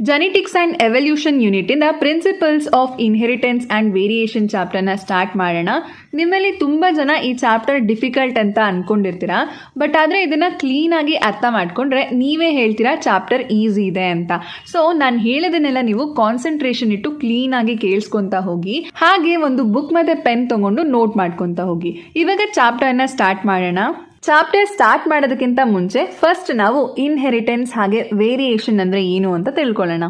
Genetics and evolution unit ಇಂದ principles of inheritance and variation ಚಾಪ್ಟರ್ನ start ಮಾಡೋಣ. ನಿಮ್ಮಲ್ಲಿ ತುಂಬ ಜನ ಈ ಚಾಪ್ಟರ್ ಡಿಫಿಕಲ್ಟ್ ಅಂತ ಅನ್ಕೊಂಡಿರ್ತೀರಾ, ಬಟ್ ಆದರೆ ಇದನ್ನ ಕ್ಲೀನ್ ಆಗಿ ಅರ್ಥ ಮಾಡ್ಕೊಂಡ್ರೆ ನೀವೇ ಹೇಳ್ತೀರಾ ಚಾಪ್ಟರ್ ಈಸಿ ಇದೆ ಅಂತ. ಸೊ ನಾನು ಹೇಳೋದನ್ನೆಲ್ಲ ನೀವು ಕಾನ್ಸಂಟ್ರೇಷನ್ ಇಟ್ಟು ಕ್ಲೀನ್ ಆಗಿ ಕೇಳಿಸ್ಕೊಂತ ಹೋಗಿ, ಹಾಗೆ ಒಂದು ಬುಕ್ ಮತ್ತೆ ಪೆನ್ ತಗೊಂಡು ನೋಟ್ ಮಾಡ್ಕೊಂತ ಹೋಗಿ. ಇವಾಗ ಚಾಪ್ಟರ್ನ ಸ್ಟಾರ್ಟ್ ಮಾಡೋಣ. ಚಾಪ್ಟರ್ ಸ್ಟಾರ್ಟ್ ಮಾಡೋದಕ್ಕಿಂತ ಮುಂಚೆ ಫಸ್ಟ್ ನಾವು ಇನ್ಹೆರಿಟೆನ್ಸ್ ಹಾಗೆ ವೇರಿಯೇಷನ್ ಅಂದ್ರೆ ಏನು ಅಂತ ತಿಳ್ಕೊಳ್ಳೋಣ.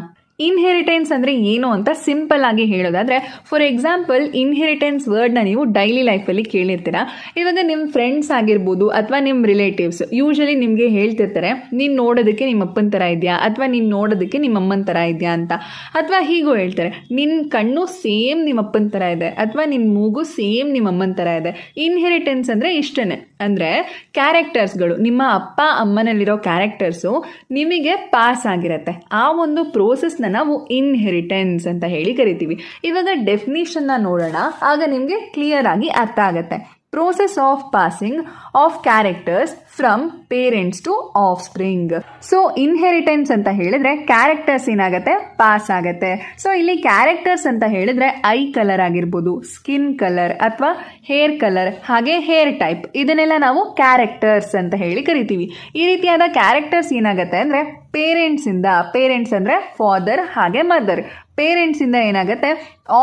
ಇನ್ಹೆರಿಟೆನ್ಸ್ ಅಂದ್ರೆ ಏನು ಅಂತ ಸಿಂಪಲ್ ಆಗಿ ಹೇಳೋದಾದ್ರೆ, ಫಾರ್ ಎಕ್ಸಾಂಪಲ್ ಇನ್ಹೆರಿಟೆನ್ಸ್ ವರ್ಡ್ನ ನೀವು ಡೈಲಿ ಲೈಫಲ್ಲಿ ಕೇಳಿರ್ತೀರಾ. ಇವಾಗ ನಿಮ್ಮ ಫ್ರೆಂಡ್ಸ್ ಆಗಿರ್ಬೋದು ಅಥವಾ ನಿಮ್ಮ ರಿಲೇಟಿವ್ಸ್ ಯೂಶಲಿ ನಿಮಗೆ ಹೇಳ್ತಿರ್ತಾರೆ, ನೀನು ನೋಡೋದಕ್ಕೆ ನಿಮ್ಮ ಅಪ್ಪನ ಥರ ಇದೆಯಾ ಅಥವಾ ನೀನು ನೋಡೋದಕ್ಕೆ ನಿಮ್ಮ ಅಮ್ಮನ ಥರ ಇದೆಯಾ ಅಂತ. ಅಥವಾ ಹೀಗೂ ಹೇಳ್ತಾರೆ, ನಿನ್ನ ಕಣ್ಣು ಸೇಮ್ ನಿಮ್ಮ ಅಪ್ಪನ ಥರ ಇದೆ ಅಥವಾ ನಿನ್ನ ಮೂಗು ಸೇಮ್ ನಿಮ್ಮ ಅಮ್ಮನ ಥರ ಇದೆ. ಇನ್ಹೆರಿಟೆನ್ಸ್ ಅಂದರೆ ಇಷ್ಟೇ, ಅಂದರೆ ಕ್ಯಾರೆಕ್ಟರ್ಸ್ಗಳು, ನಿಮ್ಮ ಅಪ್ಪ ಅಮ್ಮನಲ್ಲಿರೋ ಕ್ಯಾರೆಕ್ಟರ್ಸು ನಿಮಗೆ ಪಾಸ್ ಆಗಿರುತ್ತೆ. ಆ ಒಂದು ಪ್ರೋಸೆಸ್ನ ನಾವು ಇನ್ಹೆರಿಟೆನ್ಸ್ ಅಂತ ಹೇಳಿ ಕರಿತೀವಿ. ಇವಾಗ ಡೆಫಿನಿಷನ್ನ ನೋಡೋಣ, ಆಗ ನಿಮಗೆ ಕ್ಲಿಯರ್ ಆಗಿ ಅರ್ಥ ಆಗುತ್ತೆ. Process of passing of characters from parents to offspring. So inheritance ಅಂತ ಹೇಳಿದ್ರೆ ಕ್ಯಾರೆಕ್ಟರ್ಸ್ ಏನಾಗುತ್ತೆ, ಪಾಸ್ ಆಗುತ್ತೆ. ಸೊ ಇಲ್ಲಿ ಕ್ಯಾರೆಕ್ಟರ್ಸ್ ಅಂತ ಹೇಳಿದ್ರೆ ಐ ಕಲರ್ ಆಗಿರ್ಬೋದು, ಸ್ಕಿನ್ ಕಲರ್ ಅಥವಾ ಹೇರ್ ಕಲರ್, ಹಾಗೆ ಹೇರ್ ಟೈಪ್, ಇದನ್ನೆಲ್ಲ ನಾವು ಕ್ಯಾರೆಕ್ಟರ್ಸ್ ಅಂತ ಹೇಳಿ ಕರಿತೀವಿ. ಈ ರೀತಿಯಾದ ಕ್ಯಾರೆಕ್ಟರ್ಸ್ ಏನಾಗುತ್ತೆ ಅಂದ್ರೆ ಪೇರೆಂಟ್ಸ್ ಅಂದ್ರೆ ಫಾದರ್ ಹಾಗೆ ಮದರ್, ಪೇರೆಂಟ್ಸ್ ಇಂದ ಏನಾಗುತ್ತೆ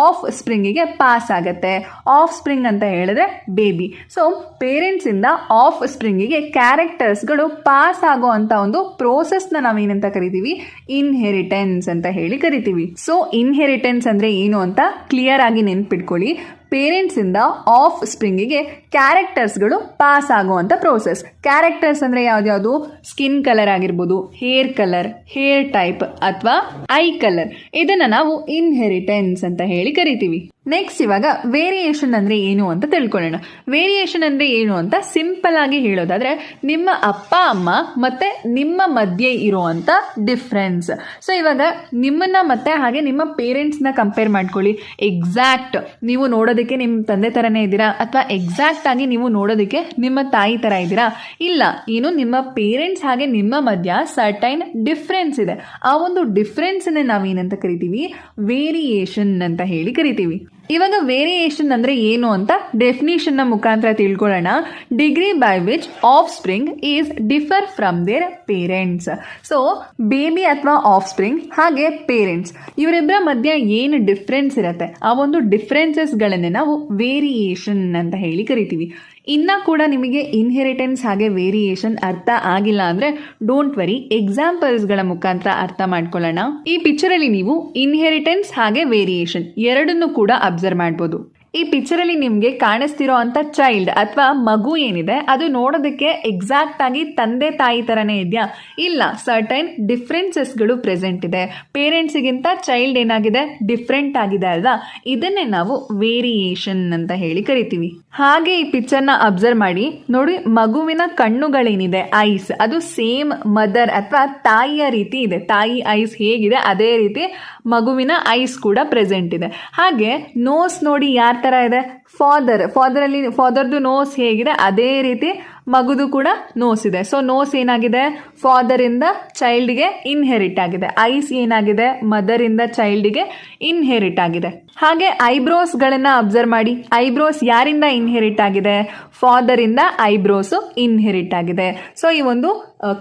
ಆಫ್ ಸ್ಪ್ರಿಂಗಿಗೆ ಪಾಸ್ ಆಗುತ್ತೆ. ಆಫ್ ಸ್ಪ್ರಿಂಗ್ ಅಂತ ಹೇಳಿದ್ರೆ ಬೇಬಿ. ಸೊ ಪೇರೆಂಟ್ಸ್ ಇಂದ ಆಫ್ ಸ್ಪ್ರಿಂಗಿಗೆ ಕ್ಯಾರೆಕ್ಟರ್ಸ್ಗಳು ಪಾಸ್ ಆಗೋ ಅಂತ ಒಂದು ಪ್ರೋಸೆಸ್ನ ನಾವೇನಂತ ಕರಿತೀವಿ, ಇನ್ಹೆರಿಟೆನ್ಸ್ ಅಂತ ಹೇಳಿ ಕರಿತೀವಿ. ಸೊ ಇನ್ಹೆರಿಟೆನ್ಸ್ ಅಂದ್ರೆ ಏನು ಅಂತ ಕ್ಲಿಯರ್ ಆಗಿ ನೆನ್ಪಿಟ್ಕೊಳ್ಳಿ. ಪೇರೆಂಟ್ಸ್ ಇಂದ ಆಫ್ ಸ್ಪ್ರಿಂಗಿಗೆ ಕ್ಯಾರೆಕ್ಟರ್ಸ್ಗಳು ಪಾಸ್ ಆಗುವಂಥ ಪ್ರೋಸೆಸ್. ಕ್ಯಾರೆಕ್ಟರ್ಸ್ ಅಂದರೆ ಯಾವ್ದ್ಯಾವುದು, ಸ್ಕಿನ್ ಕಲರ್ ಆಗಿರ್ಬೋದು, ಹೇರ್ ಕಲರ್, ಹೇರ್ ಟೈಪ್ ಅಥವಾ ಐ ಕಲರ್, ಇದನ್ನು ನಾವು ಇನ್ಹೆರಿಟೆನ್ಸ್ ಅಂತ ಹೇಳಿ ಕರಿತೀವಿ. ನೆಕ್ಸ್ಟ್ ಇವಾಗ ವೇರಿಯೇಷನ್ ಅಂದರೆ ಏನು ಅಂತ ತಿಳ್ಕೊಳ್ಳೋಣ. ವೇರಿಯೇಷನ್ ಅಂದರೆ ಏನು ಅಂತ ಸಿಂಪಲ್ ಆಗಿ ಹೇಳೋದಾದರೆ, ನಿಮ್ಮ ಅಪ್ಪ ಅಮ್ಮ ಮತ್ತು ನಿಮ್ಮ ಮಧ್ಯೆ ಇರುವಂಥ ಡಿಫ್ರೆನ್ಸ್. ಸೊ ಇವಾಗ ನಿಮ್ಮನ್ನ ಮತ್ತೆ ಹಾಗೆ ನಿಮ್ಮ ಪೇರೆಂಟ್ಸ್ನ ಕಂಪೇರ್ ಮಾಡ್ಕೊಳ್ಳಿ. ಎಕ್ಸಾಕ್ಟ್ ನೀವು ನೋಡೋದಕ್ಕೆ ನಿಮ್ಮ ತಂದೆ ಥರನೇ ಇದ್ದೀರಾ ಅಥವಾ ಎಕ್ಸಾಕ್ಟ್ ಆಗಿ ನೀವು ನೋಡೋದಕ್ಕೆ ನಿಮ್ಮ ತಾಯಿ ಥರ ಇದ್ದೀರಾ? ಇಲ್ಲ, ಏನು ನಿಮ್ಮ ಪೇರೆಂಟ್ಸ್ ಹಾಗೆ ನಿಮ್ಮ ಮಧ್ಯ ಸರ್ಟೈನ್ ಡಿಫ್ರೆನ್ಸ್ ಇದೆ. ಆ ಒಂದು ಡಿಫ್ರೆನ್ಸ್ನೇ ನಾವೇನಂತ ಕರಿತೀವಿ, ವೇರಿಯೇಷನ್ ಅಂತ ಹೇಳಿ ಕರಿತೀವಿ. ಇವಾಗ ವೇರಿಯೇಷನ್ ಅಂದರೆ ಏನು ಅಂತ ಡೆಫಿನಿಷನ್ನ ಮುಖಾಂತರ ತಿಳ್ಕೊಳ್ಳೋಣ. Degree by which of spring is differ from their parents. So baby ಅಥವಾ ಆಫ್ ಸ್ಪ್ರಿಂಗ್ ಹಾಗೆ ಪೇರೆಂಟ್ಸ್ ಇವರಿಬ್ಬರ ಮಧ್ಯ ಏನು ಡಿಫ್ರೆನ್ಸ್ ಇರುತ್ತೆ, ಆ ಒಂದು ಡಿಫ್ರೆನ್ಸಸ್ಗಳನ್ನೇ ನಾವು ವೇರಿಯೇಷನ್ ಅಂತ ಹೇಳಿ ಕರಿತೀವಿ. ಇನ್ನ ಕೂಡ ನಿಮಗೆ ಇನ್ಹೆರಿಟೆನ್ಸ್ ಹಾಗೆ ವೇರಿಯೇಷನ್ ಅರ್ಥ ಆಗಿಲ್ಲ ಅಂದ್ರೆ ಡೋಂಟ್ ವರಿ, ಎಕ್ಸಾಂಪಲ್ಸ್ಗಳ ಮುಖಾಂತರ ಅರ್ಥ ಮಾಡ್ಕೊಳ್ಳೋಣ. ಈ ಪಿಕ್ಚರ್ ಅಲ್ಲಿ ನೀವು ಇನ್ಹೆರಿಟೆನ್ಸ್ ಹಾಗೆ ವೇರಿಯೇಷನ್ ಎರಡನ್ನೂ ಕೂಡ ಅಬ್ಸರ್ವ್ ಮಾಡ್ಬೋದು. ಈ ಪಿಕ್ಚರಲ್ಲಿ ನಿಮಗೆ ಕಾಣಿಸ್ತಿರೋ ಅಂತ ಚೈಲ್ಡ್ ಅಥವಾ ಮಗು ಏನಿದೆ ಅದು ನೋಡೋದಕ್ಕೆ ಎಕ್ಸಾಕ್ಟ್ ಆಗಿ ತಂದೆ ತಾಯಿ ಥರನೇ ಇದೆಯಾ? ಇಲ್ಲ, ಸರ್ಟೈನ್ ಡಿಫ್ರೆನ್ಸಸ್ಗಳು ಪ್ರೆಸೆಂಟ್ ಇದೆ. ಪೇರೆಂಟ್ಸಿಗಿಂತ ಚೈಲ್ಡ್ ಏನಾಗಿದೆ, ಡಿಫ್ರೆಂಟ್ ಆಗಿದೆ ಅಲ್ವಾ? ಇದನ್ನೇ ನಾವು ವೇರಿಯೇಷನ್ ಅಂತ ಹೇಳಿ ಕರಿತೀವಿ. ಹಾಗೆ ಈ ಪಿಕ್ಚರ್ನ ಅಬ್ಸರ್ವ್ ಮಾಡಿ ನೋಡಿ, ಮಗುವಿನ ಕಣ್ಣುಗಳೇನಿದೆ ಐಸ್, ಅದು ಸೇಮ್ ಮದರ್ ಅಥವಾ ತಾಯಿಯ ರೀತಿ ಇದೆ. ತಾಯಿ ಐಸ್ ಹೇಗಿದೆ ಅದೇ ರೀತಿ ಮಗುವಿನ ಐಸ್ ಕೂಡ ಪ್ರೆಸೆಂಟ್ ಇದೆ. ಹಾಗೆ ನೋಸ್ ನೋಡಿ ಯಾರ ಥರ ಇದೆ, ಫಾದರ್ದು ನೋಸ್ ಹೇಗಿದೆ ಅದೇ ರೀತಿ ಮಗುದು ಕೂಡ ನೋಸ್ ಇದೆ. ಸೊ ನೋಸ್ ಏನಾಗಿದೆ, ಫಾದರ್ ಇಂದ ಚೈಲ್ಡ್ಗೆ ಇನ್ಹೆರಿಟ್ ಆಗಿದೆ. ಐಸ್ ಏನಾಗಿದೆ, ಮದರ್ ಇಂದ ಚೈಲ್ಡ್ಗೆ ಇನ್ಹೆರಿಟ್ ಆಗಿದೆ. ಹಾಗೆ ಐಬ್ರೋಸ್ಗಳನ್ನ ಅಬ್ಸರ್ವ್ ಮಾಡಿ, ಐಬ್ರೋಸ್ ಯಾರಿಂದ ಇನ್ಹೆರಿಟ್ ಆಗಿದೆ, ಫಾದರ್ ಇಂದ ಐಬ್ರೋಸ್ ಇನ್ಹೆರಿಟ್ ಆಗಿದೆ. ಸೊ ಈ ಒಂದು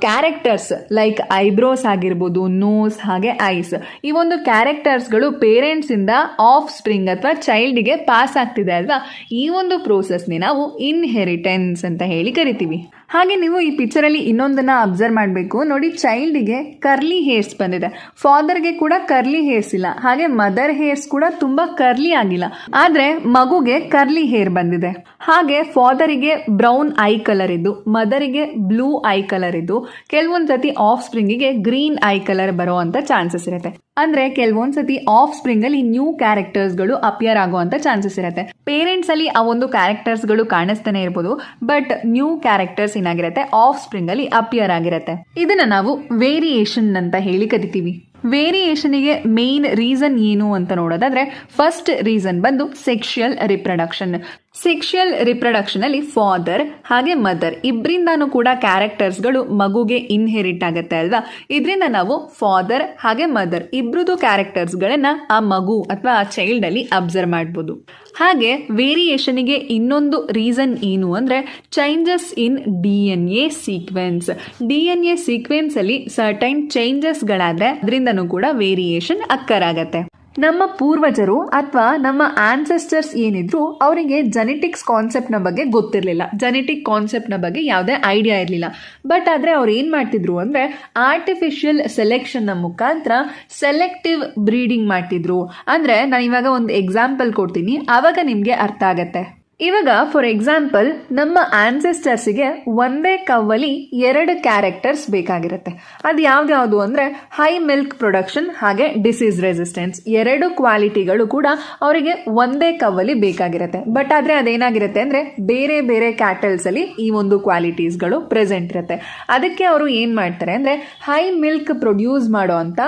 ಕ್ಯಾರೆಕ್ಟರ್ಸ್ ಲೈಕ್ ಐಬ್ರೋಸ್ ಆಗಿರ್ಬೋದು, ನೋಸ್ ಹಾಗೆ ಐಸ್, ಈ ಒಂದು ಕ್ಯಾರೆಕ್ಟರ್ಸ್ಗಳು ಪೇರೆಂಟ್ಸ್ ಇಂದ ಆಫ್ ಸ್ಪ್ರಿಂಗ್ ಅಥವಾ ಚೈಲ್ಡ್ಗೆ ಪಾಸ್ ಆಗ್ತಿದೆ ಅಲ್ವಾ? ಈ ಒಂದು ಪ್ರೋಸೆಸ್ನೇ ನಾವು ಇನ್ಹೆರಿಟೆನ್ಸ್ ಅಂತ ಹೇಳಿ ಕರಿತೀವಿ. ಹಾಗೆ ನೀವು ಈ ಪಿಕ್ಚರಲ್ಲಿ ಇನ್ನೊಂದನ್ನ ಅಬ್ಸರ್ವ್ ಮಾಡಬೇಕು ನೋಡಿ, ಚೈಲ್ಡ್ಗೆ ಕರ್ಲಿ ಹೇರ್ಸ್ ಬಂದಿದೆ, ಫಾದರ್ಗೆ ಕೂಡ ಕರ್ಲಿ ಹೇರ್ಸ್ ಇಲ್ಲ, ಹಾಗೆ ಮದರ್ ಹೇರ್ಸ್ ಕೂಡ ತುಂಬಾ ಕರ್ಲಿ ಆಗಿಲ್ಲ, ಆದ್ರೆ ಮಗುಗೆ ಕರ್ಲಿ ಹೇರ್ ಬಂದಿದೆ. ಹಾಗೆ ಫಾದರಿಗೆ ಬ್ರೌನ್ ಐ ಕಲರ್ ಇದ್ದು, ಮದರಿಗೆ ಬ್ಲೂ ಐ ಕಲರ್ ಇದ್ದು, ಕೆಲವೊಂದ್ಸತಿ ಆಫ್ ಸ್ಪ್ರಿಂಗಿಗೆ ಗ್ರೀನ್ ಐ ಕಲರ್ ಬರೋ ಅಂತ ಚಾನ್ಸಸ್ ಇರುತ್ತೆ. ಅಂದ್ರೆ ಕೆಲವೊಂದ್ಸತಿ ಆಫ್ ಸ್ಪ್ರಿಂಗ್ ಅಲ್ಲಿ ನ್ಯೂ ಕ್ಯಾರೆಕ್ಟರ್ಸ್ಗಳು ಅಪಿಯರ್ ಆಗುವಂತ ಚಾನ್ಸಸ್ ಇರುತ್ತೆ. ಪೇರೆಂಟ್ಸ್ ಅಲ್ಲಿ ಆ ಒಂದು ಕ್ಯಾರೆಕ್ಟರ್ಸ್ಗಳು ಕಾಣಿಸ್ತಾನೆ ಇರ್ಬೋದು, ಬಟ್ ನ್ಯೂ ಕ್ಯಾರೆಕ್ಟರ್ಸ್ ಏನಾಗಿರುತ್ತೆ ಆಫ್ ಸ್ಪ್ರಿಂಗ್ ಅಲ್ಲಿ ಅಪಿಯರ್ ಆಗಿರುತ್ತೆ. ಇದನ್ನ ನಾವು ವೇರಿಯೇಷನ್ ಅಂತ ಹೇಳಿ ಕರಿತೀವಿ. ವೇರಿಯೇಷನಿಗೆ ಮೇನ್ ರೀಸನ್ ಏನು ಅಂತ ನೋಡೋದಾದ್ರೆ ಫಸ್ಟ್ ರೀಸನ್ ಬಂದು ಸೆಕ್ಷುಯಲ್ ರಿಪ್ರೊಡಕ್ಷನ್. ಸೆಕ್ಷುಯಲ್ ರಿಪ್ರೊಡಕ್ಷನ್ ಅಲ್ಲಿ ಫಾದರ್ ಹಾಗೆ ಮದರ್ ಇಬ್ಬರಿಂದಾನು ಕೂಡ ಕ್ಯಾರೆಕ್ಟರ್ಸ್ಗಳು ಮಗುಗೆ ಇನ್ಹೆರಿಟ್ ಆಗುತ್ತೆ ಅಲ್ವಾ. ಇದರಿಂದ ನಾವು ಫಾದರ್ ಹಾಗೆ ಮದರ್ ಇಬ್ರದ್ದು ಕ್ಯಾರೆಕ್ಟರ್ಸ್ಗಳನ್ನ ಆ ಮಗು ಅಥವಾ ಆ ಚೈಲ್ಡ್ ಅಲ್ಲಿ ಅಬ್ಸರ್ವ್ ಮಾಡ್ಬೋದು. ಹಾಗೆ ವೇರಿಯೇಷನಿಗೆ ಇನ್ನೊಂದು ರೀಸನ್ ಏನು ಅಂದ್ರೆ changes in DNA sequence. DNA sequence ಅಲ್ಲಿ ಸರ್ಟೈನ್ ಚೇಂಜಸ್ಗಳಾದ್ರೆ ಅದರಿಂದನೂ ಕೂಡ ವೇರಿಯೇಷನ್ ಅಕ್ಕರ್ ಆಗತ್ತೆ. ನಮ್ಮ ಪೂರ್ವಜರು ಅಥವಾ ನಮ್ಮ ಆನ್ಸೆಸ್ಟರ್ಸ್ ಏನಿದ್ರು ಅವರಿಗೆ ಜೆನೆಟಿಕ್ಸ್ ಕಾನ್ಸೆಪ್ಟ್ನ ಬಗ್ಗೆ ಗೊತ್ತಿರಲಿಲ್ಲ, ಜೆನೆಟಿಕ್ ಕಾನ್ಸೆಪ್ಟ್ನ ಬಗ್ಗೆ ಯಾವುದೇ ಐಡಿಯಾ ಇರಲಿಲ್ಲ. ಬಟ್ ಆದರೆ ಅವ್ರು ಏನು ಮಾಡ್ತಿದ್ರು ಅಂದರೆ ಆರ್ಟಿಫಿಷಿಯಲ್ ಸೆಲೆಕ್ಷನ್ನ ಮುಖಾಂತರ ಸೆಲೆಕ್ಟಿವ್ ಬ್ರೀಡಿಂಗ್ ಮಾಡ್ತಿದ್ರು. ಅಂದರೆ ನಾನು ಇವಾಗ ಒಂದು ಎಕ್ಸಾಂಪಲ್ ಕೊಡ್ತೀನಿ, ಆವಾಗ ನಿಮಗೆ ಅರ್ಥ ಆಗತ್ತೆ. ಇವಾಗ ಫಾರ್ ಎಕ್ಸಾಂಪಲ್ ನಮ್ಮ ಆನ್ಸೆಸ್ಟರ್ಸಿಗೆ ಒಂದೇ ಕವ್ವಲ್ಲಿ 2 ಕ್ಯಾರೆಕ್ಟರ್ಸ್ ಬೇಕಾಗಿರುತ್ತೆ. ಅದು ಯಾವ್ದ್ಯಾವುದು ಅಂದರೆ ಹೈ ಮಿಲ್ಕ್ ಪ್ರೊಡಕ್ಷನ್ ಹಾಗೆ ಡಿಸೀಸ್ ರೆಸಿಸ್ಟೆನ್ಸ್. 2 ಕ್ವಾಲಿಟಿಗಳು ಕೂಡ ಅವರಿಗೆ ಒಂದೇ ಕವ್ವಲ್ಲಿ ಬೇಕಾಗಿರುತ್ತೆ. ಬಟ್ ಆದರೆ ಅದೇನಾಗಿರುತ್ತೆ ಅಂದರೆ ಬೇರೆ ಬೇರೆ ಕ್ಯಾಟಲ್ಸಲ್ಲಿ ಈ ಒಂದು ಕ್ವಾಲಿಟೀಸ್ಗಳು ಪ್ರೆಸೆಂಟ್ ಇರುತ್ತೆ. ಅದಕ್ಕೆ ಅವರು ಏನು ಮಾಡ್ತಾರೆ ಅಂದರೆ ಹೈ ಮಿಲ್ಕ್ ಪ್ರೊಡ್ಯೂಸ್ ಮಾಡೋ ಅಂತ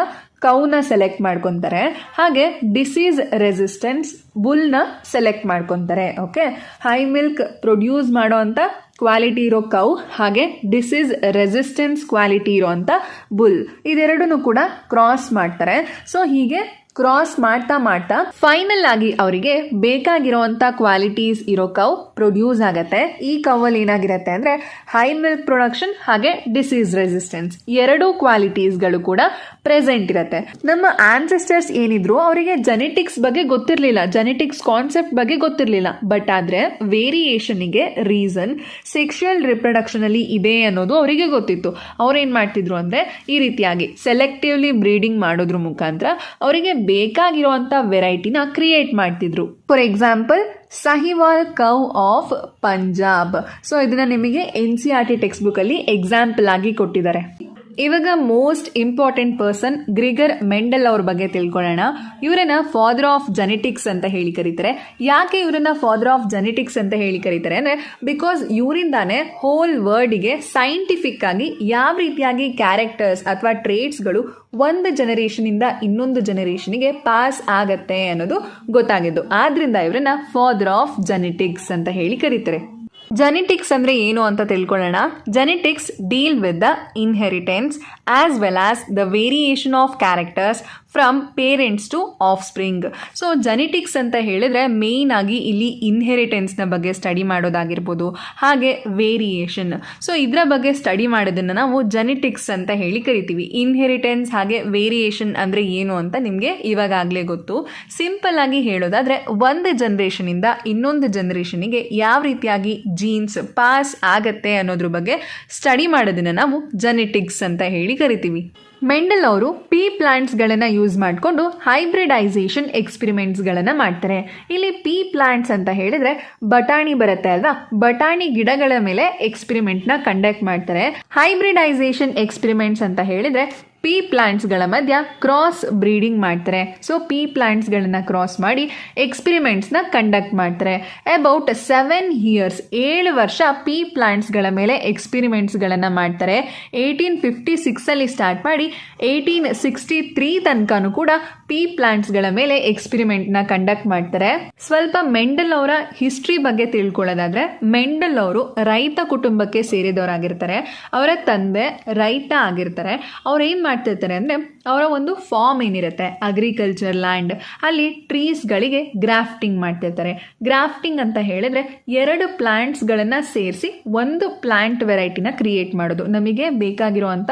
ಕೌನ ಸೆಲೆಕ್ಟ್ ಮಾಡ್ಕೊತಾರೆ, ಹಾಗೆ ಡಿಸೀಸ್ ರೆಸಿಸ್ಟೆನ್ಸ್ ಬುಲ್ನ ಸೆಲೆಕ್ಟ್ ಮಾಡ್ಕೊತಾರೆ. ಓಕೆ, ಹೈ ಮಿಲ್ಕ್ ಪ್ರೊಡ್ಯೂಸ್ ಮಾಡೋ ಅಂತ ಕ್ವಾಲಿಟಿ ಇರೋ ಕೌ ಹಾಗೆ ಡಿಸೀಸ್ ರೆಸಿಸ್ಟೆನ್ಸ್ ಕ್ವಾಲಿಟಿ ಇರೋ ಅಂತ ಬುಲ್, ಇದೆರಡೂ ಕೂಡ ಕ್ರಾಸ್ ಮಾಡ್ತಾರೆ. ಸೊ ಹೀಗೆ ಕ್ರಾಸ್ ಮಾಡ್ತಾ ಮಾಡ್ತಾ ಫೈನಲ್ ಆಗಿ ಅವರಿಗೆ ಬೇಕಾಗಿರೋಂಥ ಕ್ವಾಲಿಟೀಸ್ ಇರೋ ಕೌ ಪ್ರೊಡ್ಯೂಸ್ ಆಗತ್ತೆ. ಈ ಕೌವಲ್ಲಿ ಏನಾಗಿರುತ್ತೆ ಅಂದರೆ ಹೈ ಮಿಲ್ಕ್ ಪ್ರೊಡಕ್ಷನ್ ಹಾಗೆ ಡಿಸೀಸ್ ರೆಸಿಸ್ಟೆನ್ಸ್ 2 ಕ್ವಾಲಿಟೀಸ್ಗಳು ಕೂಡ ಪ್ರೆಸೆಂಟ್ ಇರುತ್ತೆ. ನಮ್ಮ ಆನ್ಸೆಸ್ಟರ್ಸ್ ಏನಿದ್ರು ಅವರಿಗೆ ಜೆನೆಟಿಕ್ಸ್ ಬಗ್ಗೆ ಗೊತ್ತಿರಲಿಲ್ಲ, ಜೆನೆಟಿಕ್ಸ್ ಕಾನ್ಸೆಪ್ಟ್ ಬಗ್ಗೆ ಗೊತ್ತಿರಲಿಲ್ಲ. ಬಟ್ ಆದರೆ ವೇರಿಯೇಷನಿಗೆ ರೀಸನ್ ಸೆಕ್ಷುಯಲ್ ರಿಪ್ರೊಡಕ್ಷನ್ ಅಲ್ಲಿ ಇದೆ ಅನ್ನೋದು ಅವರಿಗೆ ಗೊತ್ತಿತ್ತು. ಅವ್ರೇನು ಮಾಡ್ತಿದ್ರು ಅಂದರೆ ಈ ರೀತಿಯಾಗಿ ಸೆಲೆಕ್ಟಿವ್ಲಿ ಬ್ರೀಡಿಂಗ್ ಮಾಡೋದ್ರ ಮುಖಾಂತರ ಅವರಿಗೆ ಬೇಕಾಗಿರುವಂತ ವೆರೈಟಿನ ಕ್ರಿಯೇಟ್ ಮಾಡ್ತಿದ್ರು. For example Sahiwal cow of Punjab. So ಇದನ್ನ ನಿಮಗೆ NCERT ಟೆಕ್ಸ್ಟ್ ಬುಕ್ ಅಲ್ಲಿ ಎಕ್ಸಾಂಪಲ್ ಆಗಿ ಕೊಟ್ಟಿದ್ದಾರೆ. ಇವಾಗ ಮೋಸ್ಟ್ ಇಂಪಾರ್ಟೆಂಟ್ ಪರ್ಸನ್ ಗ್ರಿಗರ್ ಮೆಂಡೆಲ್ ಅವ್ರ ಬಗ್ಗೆ ತಿಳ್ಕೊಳ್ಳೋಣ. ಇವರನ್ನ ಫಾದರ್ ಆಫ್ ಜೆನೆಟಿಕ್ಸ್ ಅಂತ ಹೇಳಿ ಕರೀತಾರೆ. ಯಾಕೆ ಇವರನ್ನ ಫಾದರ್ ಆಫ್ ಜೆನೆಟಿಕ್ಸ್ ಅಂತ ಹೇಳಿ ಕರೀತಾರೆ ಅಂದರೆ ಬಿಕಾಸ್ ಇವರಿಂದಾನೇ ಹೋಲ್ ವರ್ಲ್ಡ್ಗೆ ಸೈಂಟಿಫಿಕ್ ಆಗಿ ಯಾವ ರೀತಿಯಾಗಿ ಕ್ಯಾರೆಕ್ಟರ್ಸ್ ಅಥವಾ ಟ್ರೇಟ್ಸ್ಗಳು ಒಂದು ಜನರೇಷನಿಂದ ಇನ್ನೊಂದು ಜನರೇಷನ್ಗೆ ಪಾಸ್ ಆಗತ್ತೆ ಅನ್ನೋದು ಗೊತ್ತಾಗಿದ್ದು. ಆದ್ರಿಂದ ಇವರನ್ನ ಫಾದರ್ ಆಫ್ ಜೆನೆಟಿಕ್ಸ್ ಅಂತ ಹೇಳಿ ಕರೀತಾರೆ. ಜೆನೆಟಿಕ್ಸ್ ಅಂದರೆ ಏನು ಅಂತ ತಿಳ್ಕೊಳ್ಳೋಣ. Genetics deal with the inheritance as well as the variation of characters from parents to offspring. So genetics ಅಂತ ಹೇಳಿದ್ರೆ ಮೇಯ್ನ್ ಆಗಿ ಇಲ್ಲಿ ಇನ್ಹೆರಿಟೆನ್ಸ್ನ ಬಗ್ಗೆ ಸ್ಟಡಿ ಮಾಡೋದಾಗಿರ್ಬೋದು, ಹಾಗೆ ವೇರಿಯೇಷನ್. ಸೊ ಇದರ ಬಗ್ಗೆ ಸ್ಟಡಿ ಮಾಡೋದನ್ನು ನಾವು ಜೆನೆಟಿಕ್ಸ್ ಅಂತ ಹೇಳಿ ಕರಿತೀವಿ. ಇನ್ಹೆರಿಟೆನ್ಸ್ ಹಾಗೆ ವೇರಿಯೇಷನ್ ಅಂದರೆ ಏನು ಅಂತ ನಿಮಗೆ ಇವಾಗಲೇ ಗೊತ್ತು. ಸಿಂಪಲ್ ಆಗಿ ಹೇಳೋದಾದರೆ ಒಂದು ಜನರೇಷನಿಂದ ಇನ್ನೊಂದು ಜನರೇಷನಿಗೆ ಯಾವ ರೀತಿಯಾಗಿ ಜೀನ್ಸ್ ಪಾಸ್ ಆಗತ್ತೆ ಅನ್ನೋದ್ರ ಬಗ್ಗೆ ಸ್ಟಡಿ ಮಾಡೋದನ್ನ ನಾವು ಜೆನೆಟಿಕ್ಸ್ ಅಂತ ಹೇಳಿ ಕರಿತೀವಿ. ಮೆಂಡೆಲ್ ಅವರು ಪೀ ಪ್ಲಾಂಟ್ಸ್ಗಳನ್ನು ಯೂಸ್ ಮಾಡಿಕೊಂಡು ಹೈಬ್ರಿಡೈಸೇಷನ್ ಎಕ್ಸ್ಪೆರಿಮೆಂಟ್ಸ್ಗಳನ್ನು ಮಾಡ್ತಾರೆ. ಇಲ್ಲಿ ಪೀ ಪ್ಲಾಂಟ್ಸ್ ಅಂತ ಹೇಳಿದ್ರೆ ಬಟಾಣಿ ಬರುತ್ತೆ ಅಲ್ವಾ, ಬಟಾಣಿ ಗಿಡಗಳ ಮೇಲೆ ಎಕ್ಸ್ಪೆರಿಮೆಂಟ್ನ ಕಂಡಕ್ಟ್ ಮಾಡ್ತಾರೆ. ಹೈಬ್ರಿಡೈಸೇಷನ್ ಎಕ್ಸ್ಪೆರಿಮೆಂಟ್ಸ್ ಅಂತ ಹೇಳಿದ್ರೆ ಪೀ ಪ್ಲಾಂಟ್ಸ್ಗಳ ಮಧ್ಯ ಕ್ರಾಸ್ ಬ್ರೀಡಿಂಗ್ ಮಾಡ್ತಾರೆ. ಸೊ ಪೀ ಪ್ಲಾಂಟ್ಸ್ಗಳನ್ನು ಕ್ರಾಸ್ ಮಾಡಿ ಎಕ್ಸ್ಪೆರಿಮೆಂಟ್ಸ್ನ ಕಂಡಕ್ಟ್ ಮಾಡ್ತಾರೆ. ಅಬೌಟ್ 7 years 7 ವರ್ಷ ಪೀ ಪ್ಲಾಂಟ್ಸ್ಗಳ ಮೇಲೆ ಎಕ್ಸ್ಪೆರಿಮೆಂಟ್ಸ್ಗಳನ್ನು ಮಾಡ್ತಾರೆ. 1856 ಸ್ಟಾರ್ಟ್ ಮಾಡಿ 1863 ತನಕನೂ ಕೂಡ ಪೀ ಪ್ಲಾಂಟ್ಸ್ಗಳ ಮೇಲೆ ಎಕ್ಸ್ಪೆರಿಮೆಂಟ್ನ ಕಂಡಕ್ಟ್ ಮಾಡ್ತಾರೆ. ಸ್ವಲ್ಪ ಮೆಂಡೆಲ್ ಅವರ ಹಿಸ್ಟ್ರಿ ಬಗ್ಗೆ ತಿಳ್ಕೊಳ್ಳೋದಾದ್ರೆ, ಮೆಂಡೆಲ್ ಅವರು ರೈತ ಕುಟುಂಬಕ್ಕೆ ಸೇರಿದವರಾಗಿರ್ತಾರೆ. ಅವರ ತಂದೆ ರೈತ ಆಗಿರ್ತಾರೆ. ಅವ್ರು ಏನು ಮಾಡ್ತಿರ್ತಾರೆ ಅಂದರೆ ಅವರ ಒಂದು ಫಾರ್ಮ್ ಏನಿರುತ್ತೆ ಅಗ್ರಿಕಲ್ಚರ್ ಲ್ಯಾಂಡ್, ಅಲ್ಲಿ ಟ್ರೀಸ್ಗಳಿಗೆ ಗ್ರಾಫ್ಟಿಂಗ್ ಮಾಡ್ತಿರ್ತಾರೆ. ಗ್ರಾಫ್ಟಿಂಗ್ ಅಂತ ಹೇಳಿದ್ರೆ 2 ಪ್ಲಾಂಟ್ಸ್ಗಳನ್ನು ಸೇರಿಸಿ ಒಂದು ಪ್ಲಾಂಟ್ ವೆರೈಟಿನ ಕ್ರಿಯೇಟ್ ಮಾಡೋದು. ನಮಗೆ ಬೇಕಾಗಿರುವಂಥ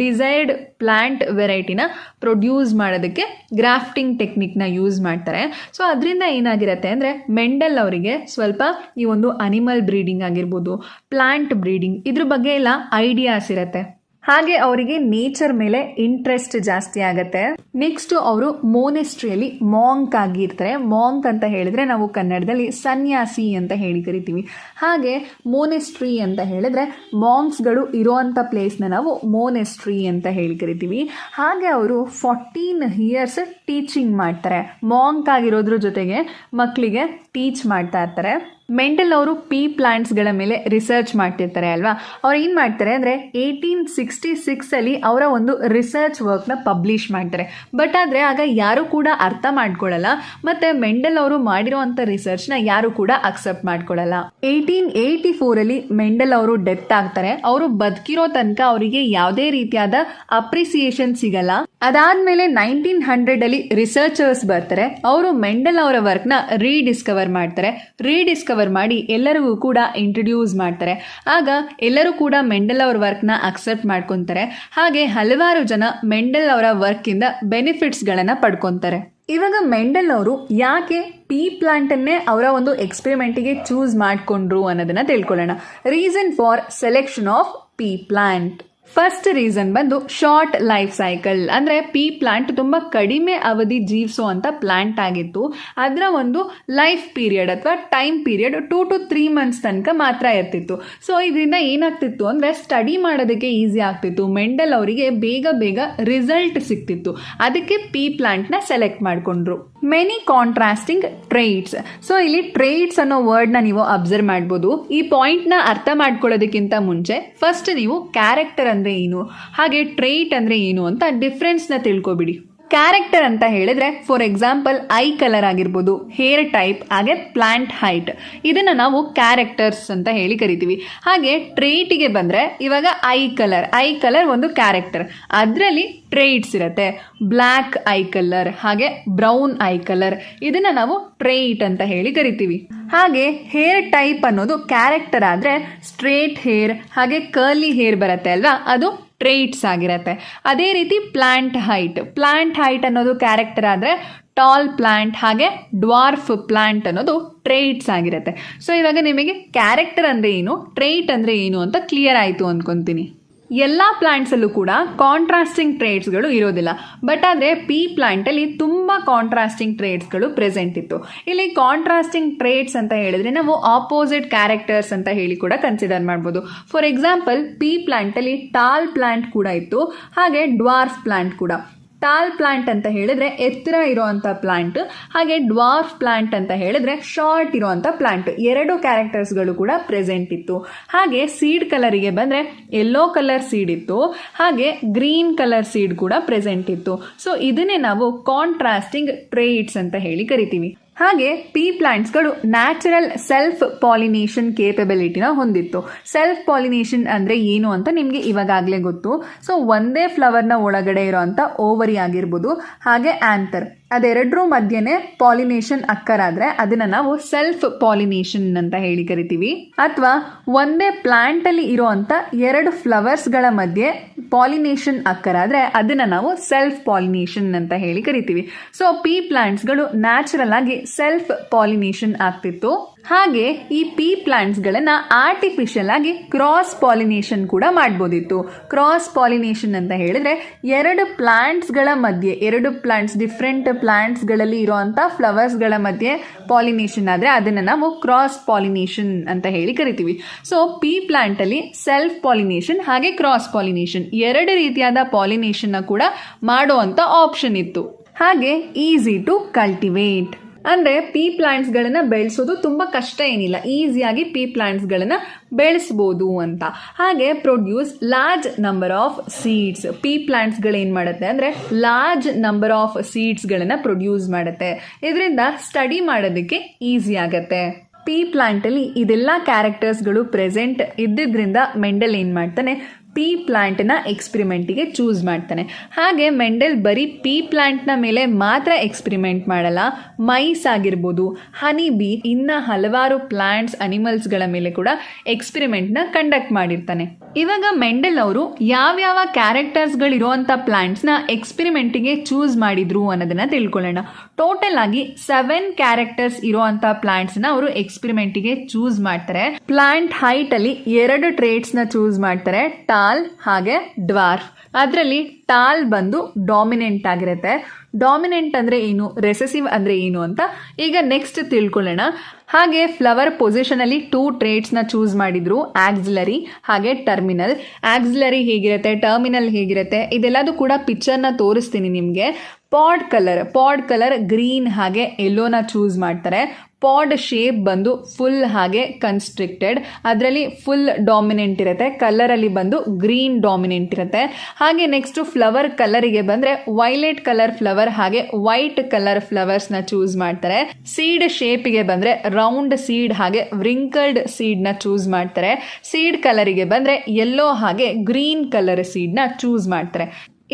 ಡಿಸೈರ್ಡ್ ಪ್ಲಾಂಟ್ ವೆರೈಟಿನ ಪ್ರೊಡ್ಯೂಸ್ ಮಾಡೋದಕ್ಕೆ ಗ್ರಾಫ್ಟಿಂಗ್ ಟೆಕ್ನಿಕ್ನ ಯೂಸ್ ಮಾಡ್ತಾರೆ. ಸೊ ಅದರಿಂದ ಏನಾಗಿರುತ್ತೆ ಅಂದರೆ ಮೆಂಡೆಲ್ ಅವರಿಗೆ ಸ್ವಲ್ಪ ಈ ಒಂದು ಅನಿಮಲ್ ಬ್ರೀಡಿಂಗ್ ಆಗಿರ್ಬೋದು, ಪ್ಲಾಂಟ್ ಬ್ರೀಡಿಂಗ್ ಇದ್ರ ಬಗ್ಗೆ ಎಲ್ಲ ಐಡಿಯಾಸ್ ಇರುತ್ತೆ. ಹಾಗೆ ಅವರಿಗೆ ನೇಚರ್ ಮೇಲೆ ಇಂಟ್ರೆಸ್ಟ್ ಜಾಸ್ತಿ ಆಗುತ್ತೆ. ನೆಕ್ಸ್ಟ್ ಅವರು ಮೋನೆಸ್ಟ್ರಿಯಲ್ಲಿ ಮಾಂಕ್ ಆಗಿರ್ತಾರೆ. ಮಾಂಕ್ ಅಂತ ಹೇಳಿದ್ರೆ ನಾವು ಕನ್ನಡದಲ್ಲಿ ಸನ್ಯಾಸಿ ಅಂತ ಹೇಳಿ ಕರಿತೀವಿ. ಹಾಗೆ ಮೋನೆಸ್ಟ್ರಿ ಅಂತ ಹೇಳಿದ್ರೆ ಮಾಂಕ್ಸ್ಗಳು ಇರೋವಂಥ ಪ್ಲೇಸ್ನ ನಾವು ಮೋನೆಸ್ಟ್ರಿ ಅಂತ ಹೇಳಿ ಕರಿತೀವಿ. ಹಾಗೆ ಅವರು 14 years ಟೀಚಿಂಗ್ ಮಾಡ್ತಾರೆ. ಮಾಂಕ್ ಆಗಿರೋದ್ರ ಜೊತೆಗೆ ಮಕ್ಕಳಿಗೆ ಟೀಚ್ ಮಾಡ್ತಾ ಇರ್ತಾರೆ. ಮೆಂಡೆಲ್ ಅವರು ಪೀ ಪ್ಲಾಂಟ್ಸ್ಗಳ ಮೇಲೆ ರಿಸರ್ಚ್ ಮಾಡ್ತಿರ್ತಾರೆ ಅಲ್ವಾ. ಅವ್ರು ಏನು ಮಾಡ್ತಾರೆ ಅಂದರೆ 1866 ಅವರ ಒಂದು ರಿಸರ್ಚ್ ವರ್ಕ್ನ ಪಬ್ಲಿಷ್ ಮಾಡ್ತಾರೆ. ಬಟ್ ಆದರೆ ಆಗ ಯಾರು ಕೂಡ ಅರ್ಥ ಮಾಡ್ಕೊಳ್ಳಲ್ಲ, ಮತ್ತು ಮೆಂಡೆಲ್ ಅವರು ಮಾಡಿರೋವಂಥ ರಿಸರ್ಚ್ನ ಯಾರು ಕೂಡ ಅಕ್ಸೆಪ್ಟ್ ಮಾಡ್ಕೊಳ್ಳಲ್ಲ. 1884 ಮೆಂಡೆಲ್ ಅವರು ಡೆತ್ ಆಗ್ತಾರೆ. ಅವರು ಬದುಕಿರೋ ತನಕ ಅವರಿಗೆ ಯಾವುದೇ ರೀತಿಯಾದ ಅಪ್ರಿಸಿಯೇಷನ್ ಸಿಗಲ್ಲ. ಅದಾದ್ಮೇಲೆ 1900 ರಿಸರ್ಚರ್ಸ್ ಬರ್ತಾರೆ. ಅವರು ಮೆಂಡೆಲ್ ಅವರ ವರ್ಕ್ನ ರೀಡಿಸ್ಕವರ್ ಮಾಡ್ತಾರೆ. ರೀಡಿಸ್ಕವರ್ ಮಾಡಿ ಎಲ್ಲರಿಗೂ ಕೂಡ ಇಂಟ್ರೊಡ್ಯೂಸ್ ಮಾಡ್ತಾರೆ. ಆಗ ಎಲ್ಲರೂ ಕೂಡ ಮೆಂಡೆಲ್ ಅವರ ವರ್ಕ್ನ ಅಕ್ಸೆಪ್ಟ್ ಮಾಡ್ಕೊತಾರೆ. ಹಾಗೆ ಹಲವಾರು ಜನ ಮೆಂಡೆಲ್ ಅವರ ವರ್ಕಿಂದ ಬೆನಿಫಿಟ್ಸ್ಗಳನ್ನು ಪಡ್ಕೊತಾರೆ. ಇವಾಗ ಮೆಂಡೆಲ್ ಅವರು ಯಾಕೆ ಪೀ ಪ್ಲಾಂಟನ್ನೇ ಅವರ ಒಂದು ಎಕ್ಸ್ಪೆರಿಮೆಂಟಿಗೆ ಚೂಸ್ ಮಾಡಿಕೊಂಡ್ರು ಅನ್ನೋದನ್ನ ತಿಳ್ಕೊಳ್ಳೋಣ. Reason for selection of pea plant. First reason ಬಂದು ಶಾರ್ಟ್ ಲೈಫ್ ಸೈಕಲ್. ಅಂದರೆ ಪೀ ಪ್ಲಾಂಟ್ ತುಂಬ ಕಡಿಮೆ ಅವಧಿ ಜೀವಿಸುವಂಥ ಪ್ಲಾಂಟ್ ಆಗಿತ್ತು. ಅದರ ಒಂದು ಲೈಫ್ ಪೀರಿಯಡ್ ಅಥವಾ ಟೈಮ್ ಪೀರಿಯಡ್ 2 to 3 months ತನಕ ಮಾತ್ರ ಇರ್ತಿತ್ತು. ಸೊ ಇದರಿಂದ ಏನಾಗ್ತಿತ್ತು ಅಂದರೆ ಸ್ಟಡಿ ಮಾಡೋದಕ್ಕೆ ಈಸಿ ಆಗ್ತಿತ್ತು. ಮೆಂಡೆಲ್ ಅವರಿಗೆ ಬೇಗ ಬೇಗ ರಿಸಲ್ಟ್ ಸಿಗ್ತಿತ್ತು. ಅದಕ್ಕೆ ಪೀ ಪ್ಲಾಂಟ್ನ ಸೆಲೆಕ್ಟ್ ಮಾಡಿಕೊಂಡ್ರು. Many contrasting traits. ಸೊ ಇಲ್ಲಿ ಟ್ರೇಟ್ಸ್ ಅನ್ನೋ ವರ್ಡ್ನ ನೀವು ಅಬ್ಸರ್ವ್ ಮಾಡ್ಬೋದು. ಈ ಪಾಯಿಂಟ್ನ ಅರ್ಥ ಮಾಡ್ಕೊಳ್ಳೋದಕ್ಕಿಂತ ಮುಂಚೆ ಫಸ್ಟ್ ನೀವು ಕ್ಯಾರೆಕ್ಟರ್ ಅಂದ್ರೆ ಏನು ಹಾಗೆ ಟ್ರೇಟ್ ಅಂದ್ರೆ ಏನು ಅಂತ ಡಿಫ್ರೆನ್ಸ್ನ ತಿಳ್ಕೊಬಿಡಿ. ಕ್ಯಾರೆಕ್ಟರ್ ಅಂತ ಹೇಳಿದ್ರೆ ಫಾರ್ ಎಕ್ಸಾಂಪಲ್ ಐ ಕಲರ್ ಆಗಿರ್ಬೋದು, ಹೇರ್ ಟೈಪ್, ಹಾಗೆ ಪ್ಲಾಂಟ್ ಹೈಟ್, ಇದನ್ನ ನಾವು ಕ್ಯಾರೆಕ್ಟರ್ಸ್ ಅಂತ ಹೇಳಿ ಕರಿತೀವಿ. ಹಾಗೆ ಟ್ರೇಟಿಗೆ ಬಂದ್ರೆ ಇವಾಗ ಐ ಕಲರ್ ಒಂದು ಕ್ಯಾರೆಕ್ಟರ್, ಅದರಲ್ಲಿ ಟ್ರೇಟ್ಸ್ ಇರುತ್ತೆ. ಬ್ಲ್ಯಾಕ್ ಐ ಕಲರ್ ಹಾಗೆ ಬ್ರೌನ್ ಐ ಕಲರ್, ಇದನ್ನ ನಾವು ಟ್ರೇಟ್ ಅಂತ ಹೇಳಿ ಕರಿತೀವಿ. ಹಾಗೆ ಹೇರ್ ಟೈಪ್ ಅನ್ನೋದು ಕ್ಯಾರೆಕ್ಟರ್ ಆದ್ರೆ ಸ್ಟ್ರೇಟ್ ಹೇರ್ ಹಾಗೆ ಕರ್ಲಿ ಹೇರ್ ಬರುತ್ತೆ ಅಲ್ವಾ, ಅದು ಟ್ರೇಟ್ಸ್ ಆಗಿರತ್ತೆ. ಅದೇ ರೀತಿ ಪ್ಲಾಂಟ್ ಹೈಟ್ ಅನ್ನೋದು ಕ್ಯಾರೆಕ್ಟರ್ ಆದರೆ ಟಾಲ್ ಪ್ಲಾಂಟ್ ಹಾಗೆ ಡ್ವಾರ್ಫ್ ಪ್ಲಾಂಟ್ ಅನ್ನೋದು ಟ್ರೇಟ್ಸ್ ಆಗಿರುತ್ತೆ. ಸೊ ಇವಾಗ ನಿಮಗೆ ಕ್ಯಾರೆಕ್ಟರ್ ಅಂದರೆ ಏನು, ಟ್ರೇಟ್ ಅಂದರೆ ಏನು ಅಂತ ಕ್ಲಿಯರ್ ಆಯಿತು ಅಂದ್ಕೊತೀನಿ. ಎಲ್ಲ ಪ್ಲಾಂಟ್ಸಲ್ಲೂ ಕೂಡ ಕಾಂಟ್ರಾಸ್ಟಿಂಗ್ ಟ್ರೇಟ್ಸ್ಗಳು ಇರೋದಿಲ್ಲ. ಬಟ್ ಆದರೆ ಪೀ ಪ್ಲಾಂಟಲ್ಲಿ ತುಂಬ ಕಾಂಟ್ರಾಸ್ಟಿಂಗ್ ಟ್ರೇಟ್ಸ್ಗಳು ಪ್ರೆಸೆಂಟ್ ಇತ್ತು. ಇಲ್ಲಿ ಕಾಂಟ್ರಾಸ್ಟಿಂಗ್ ಟ್ರೇಟ್ಸ್ ಅಂತ ಹೇಳಿದ್ರೆ ನಾವು ಆಪೋಸಿಟ್ ಕ್ಯಾರೆಕ್ಟರ್ಸ್ ಅಂತ ಹೇಳಿ ಕೂಡ ಕನ್ಸಿಡರ್ ಮಾಡ್ಬೋದು. ಫಾರ್ ಎಕ್ಸಾಂಪಲ್ ಪೀ ಪ್ಲಾಂಟಲ್ಲಿ ಟಾಲ್ ಪ್ಲಾಂಟ್ ಕೂಡ ಇತ್ತು ಹಾಗೆ ಡ್ವಾರ್ಫ್ ಪ್ಲಾಂಟ್ ಕೂಡ. ಟಾಲ್ ಪ್ಲಾಂಟ್ ಅಂತ ಹೇಳಿದ್ರೆ ಎತ್ತರ ಇರೋವಂಥ ಪ್ಲಾಂಟ್, ಹಾಗೆ ಡ್ವಾರ್ಫ್ ಪ್ಲಾಂಟ್ ಅಂತ ಹೇಳಿದ್ರೆ ಶಾರ್ಟ್ ಇರೋವಂಥ ಪ್ಲಾಂಟ್. ಎರಡು ಕ್ಯಾರೆಕ್ಟರ್ಸ್ಗಳು ಕೂಡ ಪ್ರೆಸೆಂಟ್ ಇತ್ತು. ಹಾಗೆ ಸೀಡ್ ಕಲರಿಗೆ ಬಂದರೆ ಯೆಲ್ಲೋ ಕಲರ್ ಸೀಡ್ ಇತ್ತು ಹಾಗೆ ಗ್ರೀನ್ ಕಲರ್ ಸೀಡ್ ಕೂಡ ಪ್ರೆಸೆಂಟ್ ಇತ್ತು. ಸೊ ಇದನ್ನೇ ನಾವು ಕಾಂಟ್ರಾಸ್ಟಿಂಗ್ ಟ್ರೇಟ್ಸ್ ಅಂತ ಹೇಳಿ ಕರಿತೀವಿ. ಹಾಗೆ ಪೀ ಪ್ಲಾಂಟ್ಸ್ಗಳು ನ್ಯಾಚುರಲ್ ಸೆಲ್ಫ್ ಪಾಲಿನೇಷನ್ ಕೇಪಬಿಲಿಟಿನ ಹೊಂದಿತ್ತು. ಸೆಲ್ಫ್ ಪಾಲಿನೇಷನ್ ಅಂದರೆ ಏನು ಅಂತ ನಿಮಗೆ ಇವಾಗಲೇ ಗೊತ್ತು. ಸೊ ಒಂದೇ ಫ್ಲವರ್ನ ಒಳಗಡೆ ಇರೋವಂಥ ಓವರಿ ಆಗಿರ್ಬೋದು ಹಾಗೆ ಆಂಥರ್, ಅದೆರಡರ ಮಧ್ಯೆನೇ ಪಾಲಿನೇಷನ್ ಅಕ್ಕರಾದರೆ ಅದನ್ನು ನಾವು ಸೆಲ್ಫ್ ಪಾಲಿನೇಷನ್ ಅಂತ ಹೇಳಿ ಕರಿತೀವಿ. ಅಥವಾ ಒಂದೇ ಪ್ಲಾಂಟಲ್ಲಿ ಇರೋವಂಥ 2 ಫ್ಲವರ್ಸ್ಗಳ ಮಧ್ಯೆ ಪಾಲಿನೇಷನ್ ಅಕ್ಕರಾದರೆ ಅದನ್ನು ನಾವು ಸೆಲ್ಫ್ ಪಾಲಿನೇಷನ್ ಅಂತ ಹೇಳಿ ಕರಿತೀವಿ. ಸೊ ಪೀ ಪ್ಲಾಂಟ್ಸ್ಗಳು ನ್ಯಾಚುರಲ್ ಆಗಿ ಸೆಲ್ಫ್ ಪಾಲಿನೇಷನ್ ಆಗ್ತಿತ್ತು. ಹಾಗೆ ಈ ಪೀ ಪ್ಲಾಂಟ್ಸ್ಗಳನ್ನು ಆರ್ಟಿಫಿಷಿಯಲ್ ಆಗಿ ಕ್ರಾಸ್ ಪಾಲಿನೇಷನ್ ಕೂಡ ಮಾಡ್ಬೋದಿತ್ತು. ಕ್ರಾಸ್ ಪಾಲಿನೇಷನ್ ಅಂತ ಹೇಳಿದ್ರೆ 2 ಪ್ಲಾಂಟ್ಸ್ಗಳ ಮಧ್ಯೆ, 2 ಪ್ಲಾಂಟ್ಸ್ ಡಿಫ್ರೆಂಟ್ ಪ್ಲಾಂಟ್ಸ್ಗಳಲ್ಲಿ ಇರುವಂಥ ಫ್ಲವರ್ಸ್ಗಳ ಮಧ್ಯೆ ಪಾಲಿನೇಷನ್ ಆದರೆ ಅದನ್ನು ನಾವು ಕ್ರಾಸ್ ಪಾಲಿನೇಷನ್ ಅಂತ ಹೇಳಿ ಕರಿತೀವಿ. ಸೊ ಪೀ ಪ್ಲಾಂಟಲ್ಲಿ ಸೆಲ್ಫ್ ಪಾಲಿನೇಷನ್ ಹಾಗೆ ಕ್ರಾಸ್ ಪಾಲಿನೇಷನ್ 2 ರೀತಿಯಾದ ಪಾಲಿನೇಷನ್ನ ಕೂಡ ಮಾಡುವಂಥ ಆಪ್ಷನ್ ಇತ್ತು. ಹಾಗೆ ಈಸಿ ಟು ಕಲ್ಟಿವೇಟ್ ಅಂದರೆ ಪೀ ಪ್ಲಾಂಟ್ಸ್ಗಳನ್ನು ಬೆಳೆಸೋದು ತುಂಬ ಕಷ್ಟ ಏನಿಲ್ಲ, ಈಸಿಯಾಗಿ ಪೀ ಪ್ಲಾಂಟ್ಸ್ಗಳನ್ನು ಬೆಳೆಸ್ಬೋದು ಅಂತ. ಹಾಗೆ produce large number of seeds. Pea ಪ್ಲಾಂಟ್ಸ್ಗಳು ಏನು ಮಾಡುತ್ತೆ ಅಂದರೆ ಲಾರ್ಜ್ ನಂಬರ್ ಆಫ್ ಸೀಡ್ಸ್ಗಳನ್ನು ಪ್ರೊಡ್ಯೂಸ್ ಮಾಡುತ್ತೆ. ಇದರಿಂದ ಸ್ಟಡಿ ಮಾಡೋದಕ್ಕೆ ಈಸಿ ಆಗುತ್ತೆ. ಪೀ ಪ್ಲಾಂಟಲ್ಲಿ ಇದೆಲ್ಲ ಕ್ಯಾರೆಕ್ಟರ್ಸ್ಗಳು ಪ್ರೆಸೆಂಟ್ ಇದ್ದಿದ್ದರಿಂದ ಮೆಂಡೆಲ್ ಏನು ಮಾಡ್ತಾನೆ, ಪೀ ಪ್ಲಾಂಟ್ನ ಎಕ್ಸ್ಪೆರಿಮೆಂಟಿಗೆ ಚೂಸ್ ಮಾಡ್ತಾನೆ. ಹಾಗೆ ಮೆಂಡೆಲ್ ಬರೀ ಪೀ ಪ್ಲಾಂಟ್ನ ಮೇಲೆ ಮಾತ್ರ ಎಕ್ಸ್ಪೆರಿಮೆಂಟ್ ಮಾಡಲ್ಲ, ಮೈಸ್ ಆಗಿರ್ಬೋದು, ಹನಿ ಬೀ, ಇನ್ನು ಹಲವಾರು ಪ್ಲಾಂಟ್ಸ್ ಅನಿಮಲ್ಸ್ಗಳ ಮೇಲೆ ಕೂಡ ಎಕ್ಸ್ಪೆರಿಮೆಂಟ್ನ ಕಂಡಕ್ಟ್ ಮಾಡಿರ್ತಾನೆ. ಇವಾಗ ಮೆಂಡೆಲ್ ಅವರು ಯಾವ್ಯಾವ ಕ್ಯಾರೆಕ್ಟರ್ಸ್ಗಳಿರುವಂಥ ಪ್ಲಾಂಟ್ಸ್ನ ಎಕ್ಸ್ಪೆರಿಮೆಂಟಿಗೆ ಚೂಸ್ ಮಾಡಿದ್ರು ಅನ್ನೋದನ್ನ ತಿಳ್ಕೊಳ್ಳೋಣ. ಟೋಟಲ್ ಆಗಿ 7 ಕ್ಯಾರೆಕ್ಟರ್ಸ್ ಇರುವಂಥ ಪ್ಲಾಂಟ್ಸ್ನ ಅವರು ಎಕ್ಸ್ಪೆರಿಮೆಂಟಿಗೆ ಚೂಸ್ ಮಾಡ್ತಾರೆ. ಪ್ಲಾಂಟ್ ಹೈಟ್ ಅಲ್ಲಿ 2 ಟ್ರೇಟ್ಸ್ನ ಚೂಸ್ ಮಾಡ್ತಾರೆ, ಟಾಲ್ ಹಾಗೆ ಡ್ವಾರ್ಫ್. ಅದರಲ್ಲಿ ಟಾಲ್ ಬಂದು ಡಾಮಿನೆಂಟ್ ಆಗಿರುತ್ತೆ. ಡಾಮಿನೆಂಟ್ ಅಂದರೆ ಏನು, ರೆಸೆಸಿವ್ ಅಂದರೆ ಏನು ಅಂತ ಈಗ ನೆಕ್ಸ್ಟ್ ತಿಳ್ಕೊಳ್ಳೋಣ. ಹಾಗೆ ಫ್ಲವರ್ ಪೊಸಿಷನಲ್ಲಿ 2 ಟ್ರೇಟ್ಸ್ನ ಚೂಸ್ ಮಾಡಿದ್ರು, ಆಕ್ಸಿಲರಿ ಹಾಗೆ ಟರ್ಮಿನಲ್. ಆಕ್ಸಿಲರಿ ಹೇಗಿರುತ್ತೆ, ಟರ್ಮಿನಲ್ ಹೇಗಿರುತ್ತೆ ಇದೆಲ್ಲದೂ ಕೂಡ ಪಿಕ್ಚರ್ನ ತೋರಿಸ್ತೀನಿ ನಿಮಗೆ. ಪಾಡ್ ಕಲರ್ ಗ್ರೀನ್ ಹಾಗೆ ಎಲ್ಲೋನ ಚೂಸ್ ಮಾಡ್ತಾರೆ. ಪಾಡ್ ಶೇಪ್ ಬಂದು ಫುಲ್ ಹಾಗೆ ಕನ್ಸ್ಟ್ರಿಕ್ಟೆಡ್, ಅದರಲ್ಲಿ ಫುಲ್ ಡಾಮಿನೆಂಟ್ ಇರುತ್ತೆ. ಕಲರಲ್ಲಿ ಬಂದು ಗ್ರೀನ್ ಡಾಮಿನೆಂಟ್ ಇರುತ್ತೆ. ಹಾಗೆ ನೆಕ್ಸ್ಟ್ ಫ್ಲವರ್ ಕಲರಿಗೆ ಬಂದರೆ ವೈಲೆಟ್ ಕಲರ್ ಫ್ಲವರ್ ಹಾಗೆ ವೈಟ್ ಕಲರ್ ಫ್ಲವರ್ಸ್ನ ಚೂಸ್ ಮಾಡ್ತಾರೆ. ಸೀಡ್ ಶೇಪಿಗೆ ಬಂದರೆ ರೌಂಡ್ ಸೀಡ್ ಹಾಗೆ ವ್ರಿಂಕಲ್ಡ್ ಸೀಡ್ನ ಚೂಸ್ ಮಾಡ್ತಾರೆ. ಸೀಡ್ ಕಲರಿಗೆ ಬಂದರೆ ಯೆಲ್ಲೋ ಹಾಗೆ ಗ್ರೀನ್ ಕಲರ್ ಸೀಡ್ನ ಚೂಸ್ ಮಾಡ್ತಾರೆ.